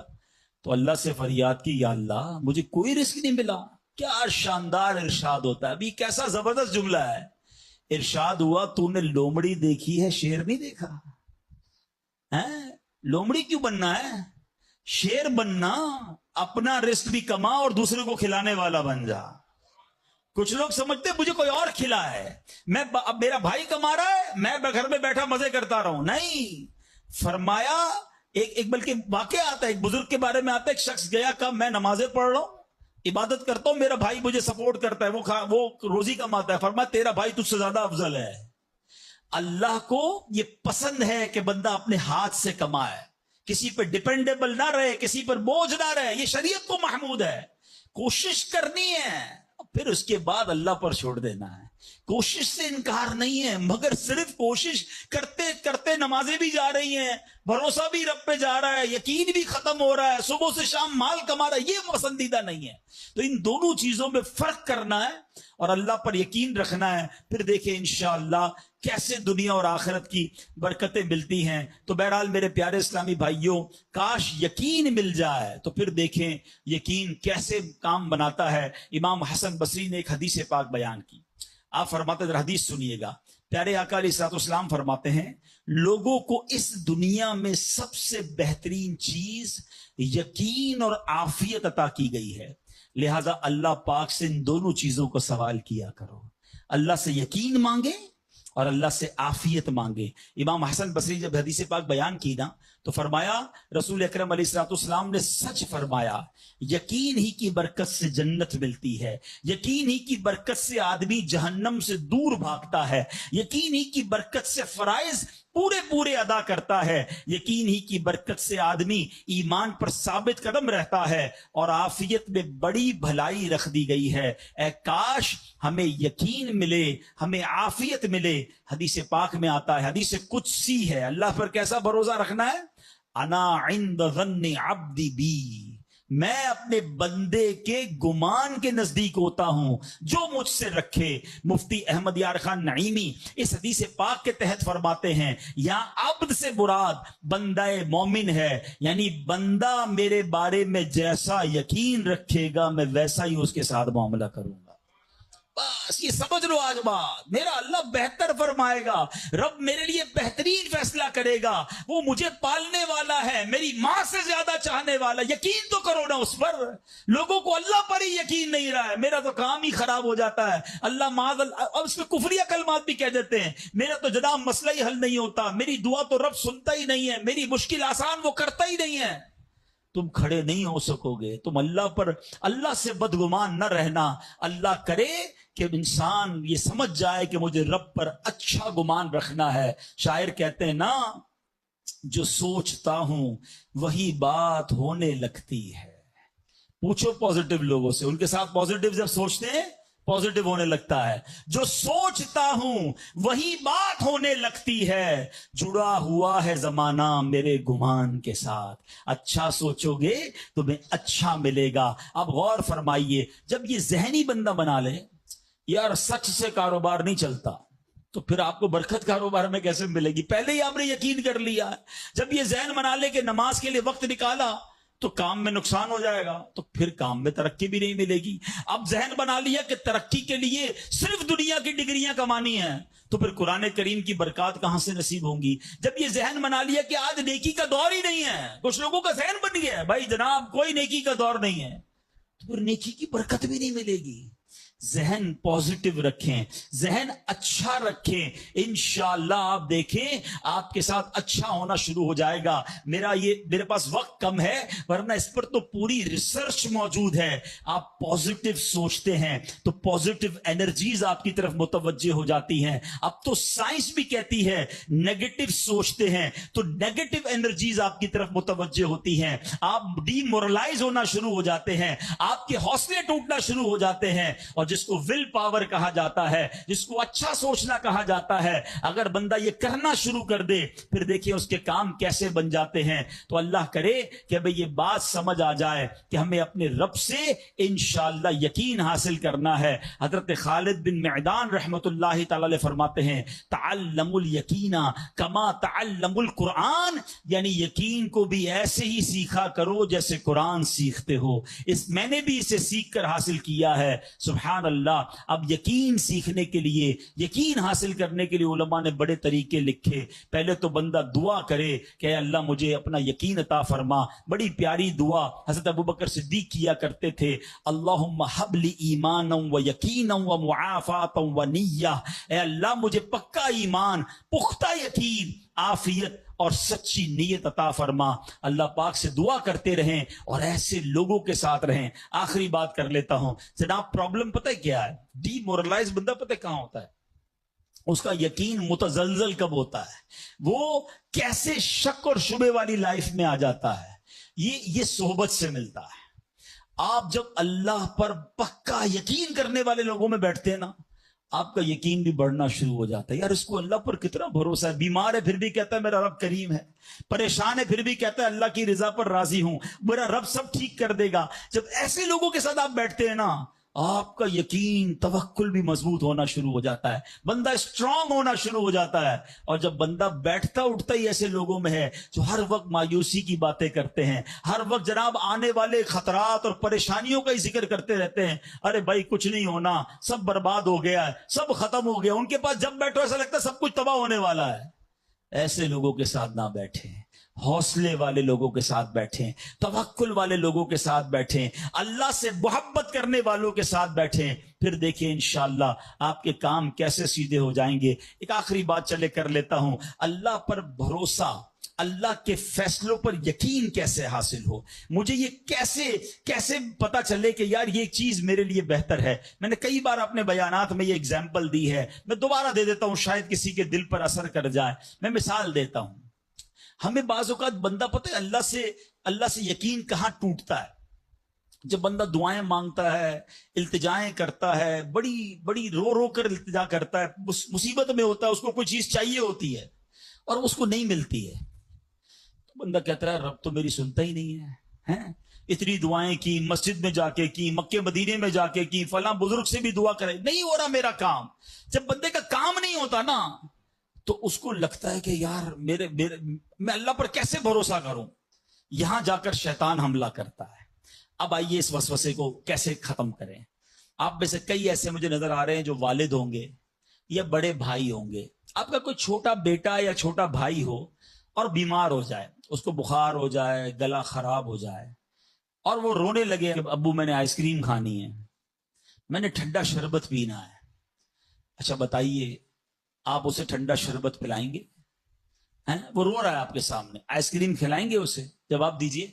تو اللہ سے فریاد کی, یا اللہ مجھے کوئی رزق نہیں ملا. کیا شاندار ارشاد ہوتا ہے, ابھی کیسا زبردست جملہ ہے. ارشاد ہوا, تو نے لومڑی دیکھی ہے, شیر نہیں دیکھا. لومڑی کیوں بننا ہے, شیر بننا. اپنا رزق بھی کما اور دوسرے کو کھلانے والا بن جا. کچھ لوگ سمجھتے مجھے کوئی اور کھلا ہے, اب میرا بھائی کما رہا ہے, میں گھر میں بیٹھا مزے کرتا رہوں. نہیں, فرمایا ایک بلکہ واقعہ آتا ہے, ایک بزرگ کے بارے میں آتا ہے. ایک شخص گیا, کہا میں نمازیں پڑھ رہا ہوں, عبادت کرتا ہوں, میرا بھائی مجھے سپورٹ کرتا ہے, وہ روزی کماتا ہے. فرمایا تیرا بھائی تجھ سے زیادہ افضل ہے. اللہ کو یہ پسند ہے کہ بندہ اپنے ہاتھ سے کمائے, کسی پر ڈیپینڈیبل نہ رہے, کسی پر بوجھ نہ رہے. یہ شریعت کو محمود ہے. کوشش کرنی ہے, پھر اس کے بعد اللہ پر چھوڑ دینا ہے. کوشش سے انکار نہیں ہے, مگر صرف کوشش کرتے کرتے نمازیں بھی جا رہی ہیں, بھروسہ بھی رب پہ جا رہا ہے, یقین بھی ختم ہو رہا ہے, صبح سے شام مال کما رہا ہے, یہ پسندیدہ نہیں ہے. تو ان دونوں چیزوں میں فرق کرنا ہے اور اللہ پر یقین رکھنا ہے. پھر دیکھیں انشاءاللہ کیسے دنیا اور آخرت کی برکتیں ملتی ہیں. تو بہرحال میرے پیارے اسلامی بھائیوں, کاش یقین مل جائے تو پھر دیکھیں یقین کیسے کام بناتا ہے. امام حسن بصری نے ایک حدیث پاک بیان کی. آپ فرماتے ہیں, حدیث سنیے گا. پیارے آقا علیہ الصلوۃ والسلام فرماتے ہیں, لوگوں کو اس دنیا میں سب سے بہترین چیز یقین اور عافیت عطا کی گئی ہے. لہذا اللہ پاک سے ان دونوں چیزوں کو سوال کیا کرو. اللہ سے یقین مانگے اور اللہ سے عافیت مانگے. امام حسن بصری جب حدیث پاک بیان کی نا تو فرمایا, رسول اکرم علیہ الصلوۃ والسلام نے سچ فرمایا, یقین ہی کی برکت سے جنت ملتی ہے, یقین ہی کی برکت سے آدمی جہنم سے دور بھاگتا ہے, یقین ہی کی برکت سے فرائض پورے ادا کرتا ہے, یقین ہی کی برکت سے آدمی ایمان پر ثابت قدم رہتا ہے, اور عافیت میں بڑی بھلائی رکھ دی گئی ہے. اے کاش ہمیں یقین ملے, ہمیں عافیت ملے. حدیث پاک میں آتا ہے, حدیث قدسی ہے, اللہ پر کیسا بھروسہ رکھنا ہے, انا عند ظن عبدی بی, میں اپنے بندے کے گمان کے نزدیک ہوتا ہوں جو مجھ سے رکھے. مفتی احمد یار خان نعیمی اس حدیث پاک کے تحت فرماتے ہیں یہاں عبد سے مراد بندہ مومن ہے، یعنی بندہ میرے بارے میں جیسا یقین رکھے گا میں ویسا ہی اس کے ساتھ معاملہ کروں گا. بس یہ سمجھ لو آج بات، میرا اللہ بہتر فرمائے گا، رب میرے لیے بہترین فیصلہ کرے گا. وہ مجھے پالنے والا ہے، میری ماں سے زیادہ چاہنے والا. یقین تو کرو نا اس پر. لوگوں کو اللہ پر ہی یقین نہیں رہا ہے. میرا تو کام ہی خراب ہو جاتا ہے، اللہ معاذ اللہ، اب اس میں کفریہ کلمات بھی کہہ دیتے ہیں. میرا تو جناب مسئلہ ہی حل نہیں ہوتا، میری دعا تو رب سنتا ہی نہیں ہے، میری مشکل آسان وہ کرتا ہی نہیں ہے. تم کھڑے نہیں ہو سکو گے. تم اللہ پر، اللہ سے بدگمان نہ رہنا. اللہ کرے کہ انسان یہ سمجھ جائے کہ مجھے رب پر اچھا گمان رکھنا ہے. شاعر کہتے ہیں نا، جو سوچتا ہوں وہی بات ہونے لگتی ہے. پوچھو پازیٹیو لوگوں سے، ان کے ساتھ پازیٹیو جب سوچتے ہیں پازیٹیو ہونے لگتا ہے. جو سوچتا ہوں وہی بات ہونے لگتی ہے. جڑا ہوا ہے زمانہ میرے گمان کے ساتھ. اچھا سوچو گے تمہیں اچھا ملے گا. اب غور فرمائیے، جب یہ ذہنی بندہ بنا لے یار سچ سے کاروبار نہیں چلتا، تو پھر آپ کو برکت کاروبار میں کیسے ملے گی؟ پہلے ہی آپ نے یقین کر لیا ہے. جب یہ ذہن بنا لے کہ نماز کے لیے وقت نکالا تو کام میں نقصان ہو جائے گا، تو پھر کام میں ترقی بھی نہیں ملے گی. اب ذہن بنا لیا کہ ترقی کے لیے صرف دنیا کی ڈگریاں کمانی ہیں، تو پھر قرآن کریم کی برکات کہاں سے نصیب ہوں گی؟ جب یہ ذہن بنا لیا کہ آج نیکی کا دور ہی نہیں ہے، کچھ لوگوں کا ذہن بن گیا ہے بھائی جناب کوئی نیکی کا دور نہیں ہے، تو پھر نیکی کی برکت بھی نہیں ملے گی. ذہن پازیٹیو رکھیں، ذہن اچھا رکھیں، انشاءاللہ آپ دیکھیں آپ کے ساتھ اچھا ہونا شروع ہو جائے گا. میرے پاس وقت کم ہے ورنہ اس پر تو پوری ریسرچ موجود ہے. آپ پازیٹیو سوچتے ہیں تو پازیٹیو انرجیز آپ کی طرف متوجہ ہو جاتی ہیں. اب تو سائنس بھی کہتی ہے نیگیٹو سوچتے ہیں تو نیگیٹو انرجیز آپ کی طرف متوجہ ہوتی ہیں. آپ ڈی مورلائز ہونا شروع ہو جاتے ہیں، آپ کے حوصلے ٹوٹنا شروع ہو جاتے ہیں. اور جس کو ول پاور کہا جاتا ہے، جس کو اچھا سوچنا کہا جاتا ہے، اگر بندہ یہ کرنا شروع کر دے پھر دیکھیں اس کے کام کیسے بن جاتے ہیں. تو اللہ کرے کہ بھئی یہ بات سمجھ آ جائے کہ ہمیں اپنے رب سے انشاءاللہ یقین حاصل کرنا ہے. حضرت خالد بن معدان رحمت اللہ تعالی علیہ فرماتے ہیں تعلموا الیقین کما تعلموا القرآن، یعنی یقین کو بھی ایسے ہی سیکھا کرو جیسے قرآن سیکھتے ہو. میں نے بھی اسے سیکھ کر حاصل کیا ہے. سبحان اللہ. اب یقین سیکھنے کے لیے، یقین حاصل کرنے کے لیے علماء نے بڑے طریقے لکھے. پہلے تو بندہ دعا کرے کہ اے اللہ مجھے اپنا یقین عطا فرما. بڑی پیاری دعا حضرت ابوبکر صدیق کیا کرتے تھے، اللہم حب لی ایمانا و یقینا و معافاتا و نیہ. اے اللہ مجھے پکا ایمان، پختہ یقین، عافیت اور سچی نیت عطا فرما. اللہ پاک سے دعا کرتے رہیں اور ایسے لوگوں کے ساتھ رہیں. آخری بات کر لیتا ہوں جناب، پرابلم پتہ کیا ہے؟ ڈی مورلائز بندہ پتہ کہاں ہوتا ہے؟ اس کا یقین متزلزل کب ہوتا ہے؟ وہ کیسے شک اور شبے والی لائف میں آ جاتا ہے؟ یہ صحبت سے ملتا ہے. آپ جب اللہ پر پکا یقین کرنے والے لوگوں میں بیٹھتے ہیں نا، آپ کا یقین بھی بڑھنا شروع ہو جاتا ہے. یار اس کو اللہ پر کتنا بھروسہ ہے. بیمار ہے پھر بھی کہتا ہے میرا رب کریم ہے، پریشان ہے پھر بھی کہتا ہے اللہ کی رضا پر راضی ہوں، میرا رب سب ٹھیک کر دے گا. جب ایسے لوگوں کے ساتھ آپ بیٹھتے ہیں نا، آپ کا یقین توکل بھی مضبوط ہونا شروع ہو جاتا ہے، بندہ اسٹرانگ ہونا شروع ہو جاتا ہے. اور جب بندہ بیٹھتا اٹھتا ہی ایسے لوگوں میں ہے جو ہر وقت مایوسی کی باتیں کرتے ہیں، ہر وقت جناب آنے والے خطرات اور پریشانیوں کا ہی ذکر کرتے رہتے ہیں، ارے بھائی کچھ نہیں ہونا، سب برباد ہو گیا ہے، سب ختم ہو گیا. ان کے پاس جب بیٹھو ایسا لگتا ہے سب کچھ تباہ ہونے والا ہے. ایسے لوگوں کے ساتھ نہ بیٹھیں، حوصلے والے لوگوں کے ساتھ بیٹھیں، توکل والے لوگوں کے ساتھ بیٹھیں، اللہ سے محبت کرنے والوں کے ساتھ بیٹھیں. پھر دیکھیں انشاءاللہ آپ کے کام کیسے سیدھے ہو جائیں گے. ایک آخری بات چلے کر لیتا ہوں، اللہ پر بھروسہ، اللہ کے فیصلوں پر یقین کیسے حاصل ہو. مجھے یہ کیسے پتا چلے کہ یار یہ چیز میرے لیے بہتر ہے. میں نے کئی بار اپنے بیانات میں یہ اگزامپل دی ہے، میں دوبارہ دے دیتا ہوں شاید کسی کے دل پر اثر کر جائے. میں مثال دیتا ہوں. ہمیں بعض اوقات بندہ پتہ ہے اللہ سے یقین کہاں ٹوٹتا ہے؟ جب بندہ دعائیں مانگتا ہے، التجائیں کرتا ہے، بڑی رو کر التجا کرتا ہے، مصیبت میں ہوتا ہے، اس کو کوئی چیز چاہیے ہوتی ہے اور اس کو نہیں ملتی ہے، تو بندہ کہتا ہے رب تو میری سنتا ہی نہیں ہے. اتنی دعائیں کی، مسجد میں جا کے کی، مکے مدینے میں جا کے کی، فلاں بزرگ سے بھی دعا کرے، نہیں ہو رہا میرا کام۔ جب بندے کا کام نہیں ہوتا نا تو اس کو لگتا ہے کہ یار میں اللہ پر کیسے بھروسہ کروں، یہاں جا کر شیطان حملہ کرتا ہے۔ اب آئیے اس وسوسے کو کیسے ختم کریں۔ آپ میں سے کئی ایسے مجھے نظر آ رہے ہیں جو والد ہوں گے یا بڑے بھائی ہوں گے، آپ کا کوئی چھوٹا بیٹا یا چھوٹا بھائی ہو اور بیمار ہو جائے، اس کو بخار ہو جائے، گلا خراب ہو جائے، اور وہ رونے لگے کہ ابو میں نے آئس کریم کھانی ہے، میں نے ٹھنڈا شربت پینا ہے۔ اچھا بتائیے، آپ اسے ٹھنڈا شربت پلائیں گے؟ وہ رو رہا ہے آپ کے سامنے، آئس کریم کھلائیں گے اسے؟ جواب دیجئے،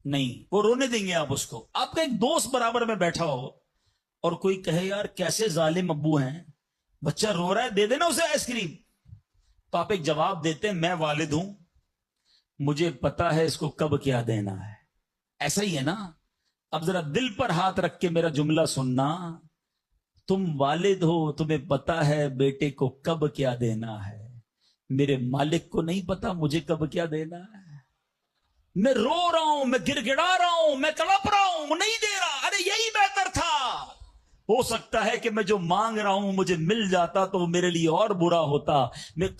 نہیں، وہ رونے دیں گے آپ اس کو۔ آپ کا ایک دوست برابر میں بیٹھا ہو اور کوئی کہے یار کیسے ظالم ابو ہیں، بچہ رو رہا ہے، دے دینا اسے آئس کریم، تو آپ ایک جواب دیتے ہیں، میں والد ہوں، مجھے پتا ہے اس کو کب کیا دینا ہے۔ ایسا ہی ہے نا؟ اب ذرا دل پر ہاتھ رکھ کے میرا جملہ سننا، تم والد ہو، تمہیں پتا ہے بیٹے کو کب کیا دینا ہے، میرے مالک کو نہیں پتا مجھے کب کیا دینا ہے۔ میں رو رہا ہوں، میں گر گڑا رہا ہوں، میں تڑپ رہا ہوں، وہ نہیں دے رہا، ارے یہی بہتر تھا۔ ہو سکتا ہے کہ میں جو مانگ رہا ہوں مجھے مل جاتا تو وہ میرے لیے اور برا ہوتا۔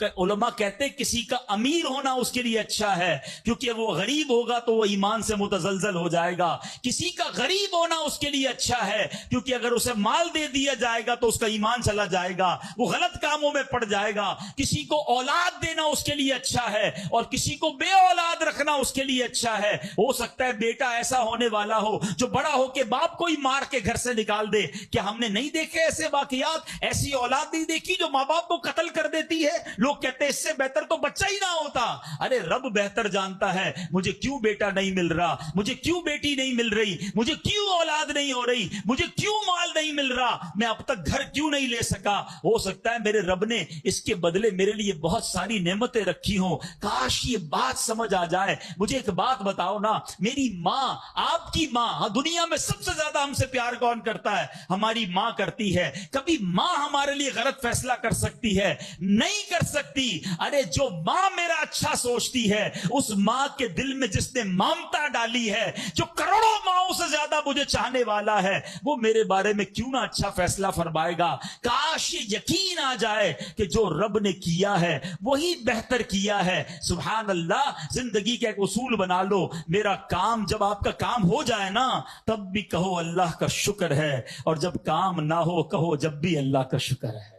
علماء کہتے کسی کا امیر ہونا اس کے لیے اچھا ہے، کیونکہ وہ غریب ہوگا تو وہ ایمان سے متزلزل ہو جائے گا۔ کسی کا غریب ہونا اس کے لیے اچھا ہے، کیونکہ اگر اسے مال دے دیا جائے گا تو اس کا ایمان چلا جائے گا، وہ غلط کاموں میں پڑ جائے گا۔ کسی کو اولاد دینا اس کے لیے اچھا ہے، اور کسی کو بے اولاد رکھنا اس کے لیے اچھا ہے۔ ہو سکتا ہے بیٹا ایسا ہونے والا ہو جو بڑا ہو کے باپ کو ہی مار کے گھر سے نکال دے۔ کیا ہم نے نہیں دیکھے ایسے واقعات؟ ایسی اولاد نہیں دیکھی جو ماں باپ کو قتل کر دیتی ہے؟ لوگ کہتے ہیں اس سے بہتر تو بچہ ہی نہ ہوتا۔ ارے رب بہتر جانتا ہے مجھے کیوں بیٹا نہیں مل رہا، مجھے کیوں بیٹی نہیں مل رہی، مجھے کیوں اولاد نہیں ہو رہی، مجھے کیوں مال نہیں مل رہا، میں اب تک گھر کیوں نہیں لے سکا۔ ہو سکتا ہے میرے رب نے اس کے بدلے میرے لیے بہت ساری نعمتیں رکھی ہوں۔ کاش یہ بات سمجھ آ جائے۔ مجھے ایک بات بتاؤ نا، میری ماں، آپ کی ماں، دنیا میں سب سے زیادہ ہم سے پیار کون کرتا ہے؟ ہماری ماں کرتی ہے۔ کبھی ماں ہمارے لیے غلط فیصلہ کر سکتی ہے؟ نہیں کر سکتی۔ ارے جو ماں میرا اچھا سوچتی ہے، اس ماں کے دل میں جس نے ممتا ڈالی ہے، جو کروڑوں ماؤں سے زیادہ مجھے چاہنے والا ہے، وہ میرے بارے میں کیوں نہ اچھا فیصلہ فرمائے گا۔ کاش یہ یقین آ جائے کہ جو رب نے کیا ہے وہی بہتر کیا ہے۔ سبحان اللہ۔ زندگی کا ایک اصول بنا لو، میرا کام، جب آپ کا کام ہو جائے نا تب بھی کہو اللہ کا شکر ہے، اور جب کام نہ ہو کہو جب بھی اللہ کا شکر ہے۔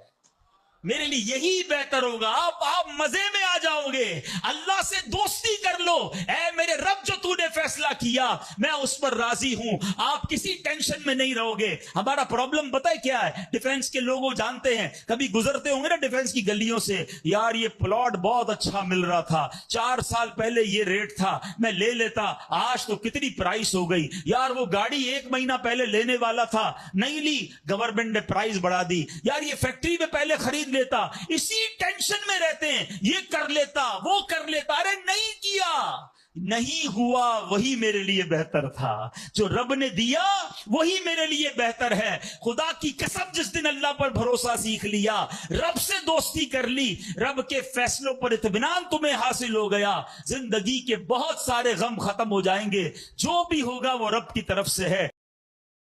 میرے لیے یہی بہتر ہوگا۔ آپ مزے میں آ جاؤ گے، اللہ سے دوستی کر لو، اے میرے رب جو تو نے فیصلہ کیا میں اس پر راضی ہوں۔ آپ کسی ٹینشن میں نہیں رہو گے۔ ہمارا پرابلم پتہ ہے کیا ہے؟ ڈیفنس کے لوگوں جانتے ہیں، کبھی گزرتے ہوں گے نا ڈیفنس کی گلیوں سے، یار یہ پلاٹ بہت اچھا مل رہا تھا، 4 سال پہلے یہ ریٹ تھا، میں لے لیتا، آج تو کتنی پرائس ہو گئی، یار وہ گاڑی 1 مہینہ پہلے لینے والا تھا، نہیں لی، گورنمنٹ نے پرائس بڑھا دی، یار یہ فیکٹری میں پہلے خرید لیتا۔ اسی ٹینشن میں رہتے ہیں، یہ کر لیتا، وہ کر لیتا، ارے نہیں کیا، نہیں ہوا، وہی میرے لیے بہتر تھا۔ جو رب نے دیا وہی میرے لیے بہتر ہے۔ خدا کی قسم، جس دن اللہ پر بھروسہ سیکھ لیا، رب سے دوستی کر لی، رب کے فیصلوں پر اطمینان تمہیں حاصل ہو گیا، زندگی کے بہت سارے غم ختم ہو جائیں گے۔ جو بھی ہوگا وہ رب کی طرف سے ہے۔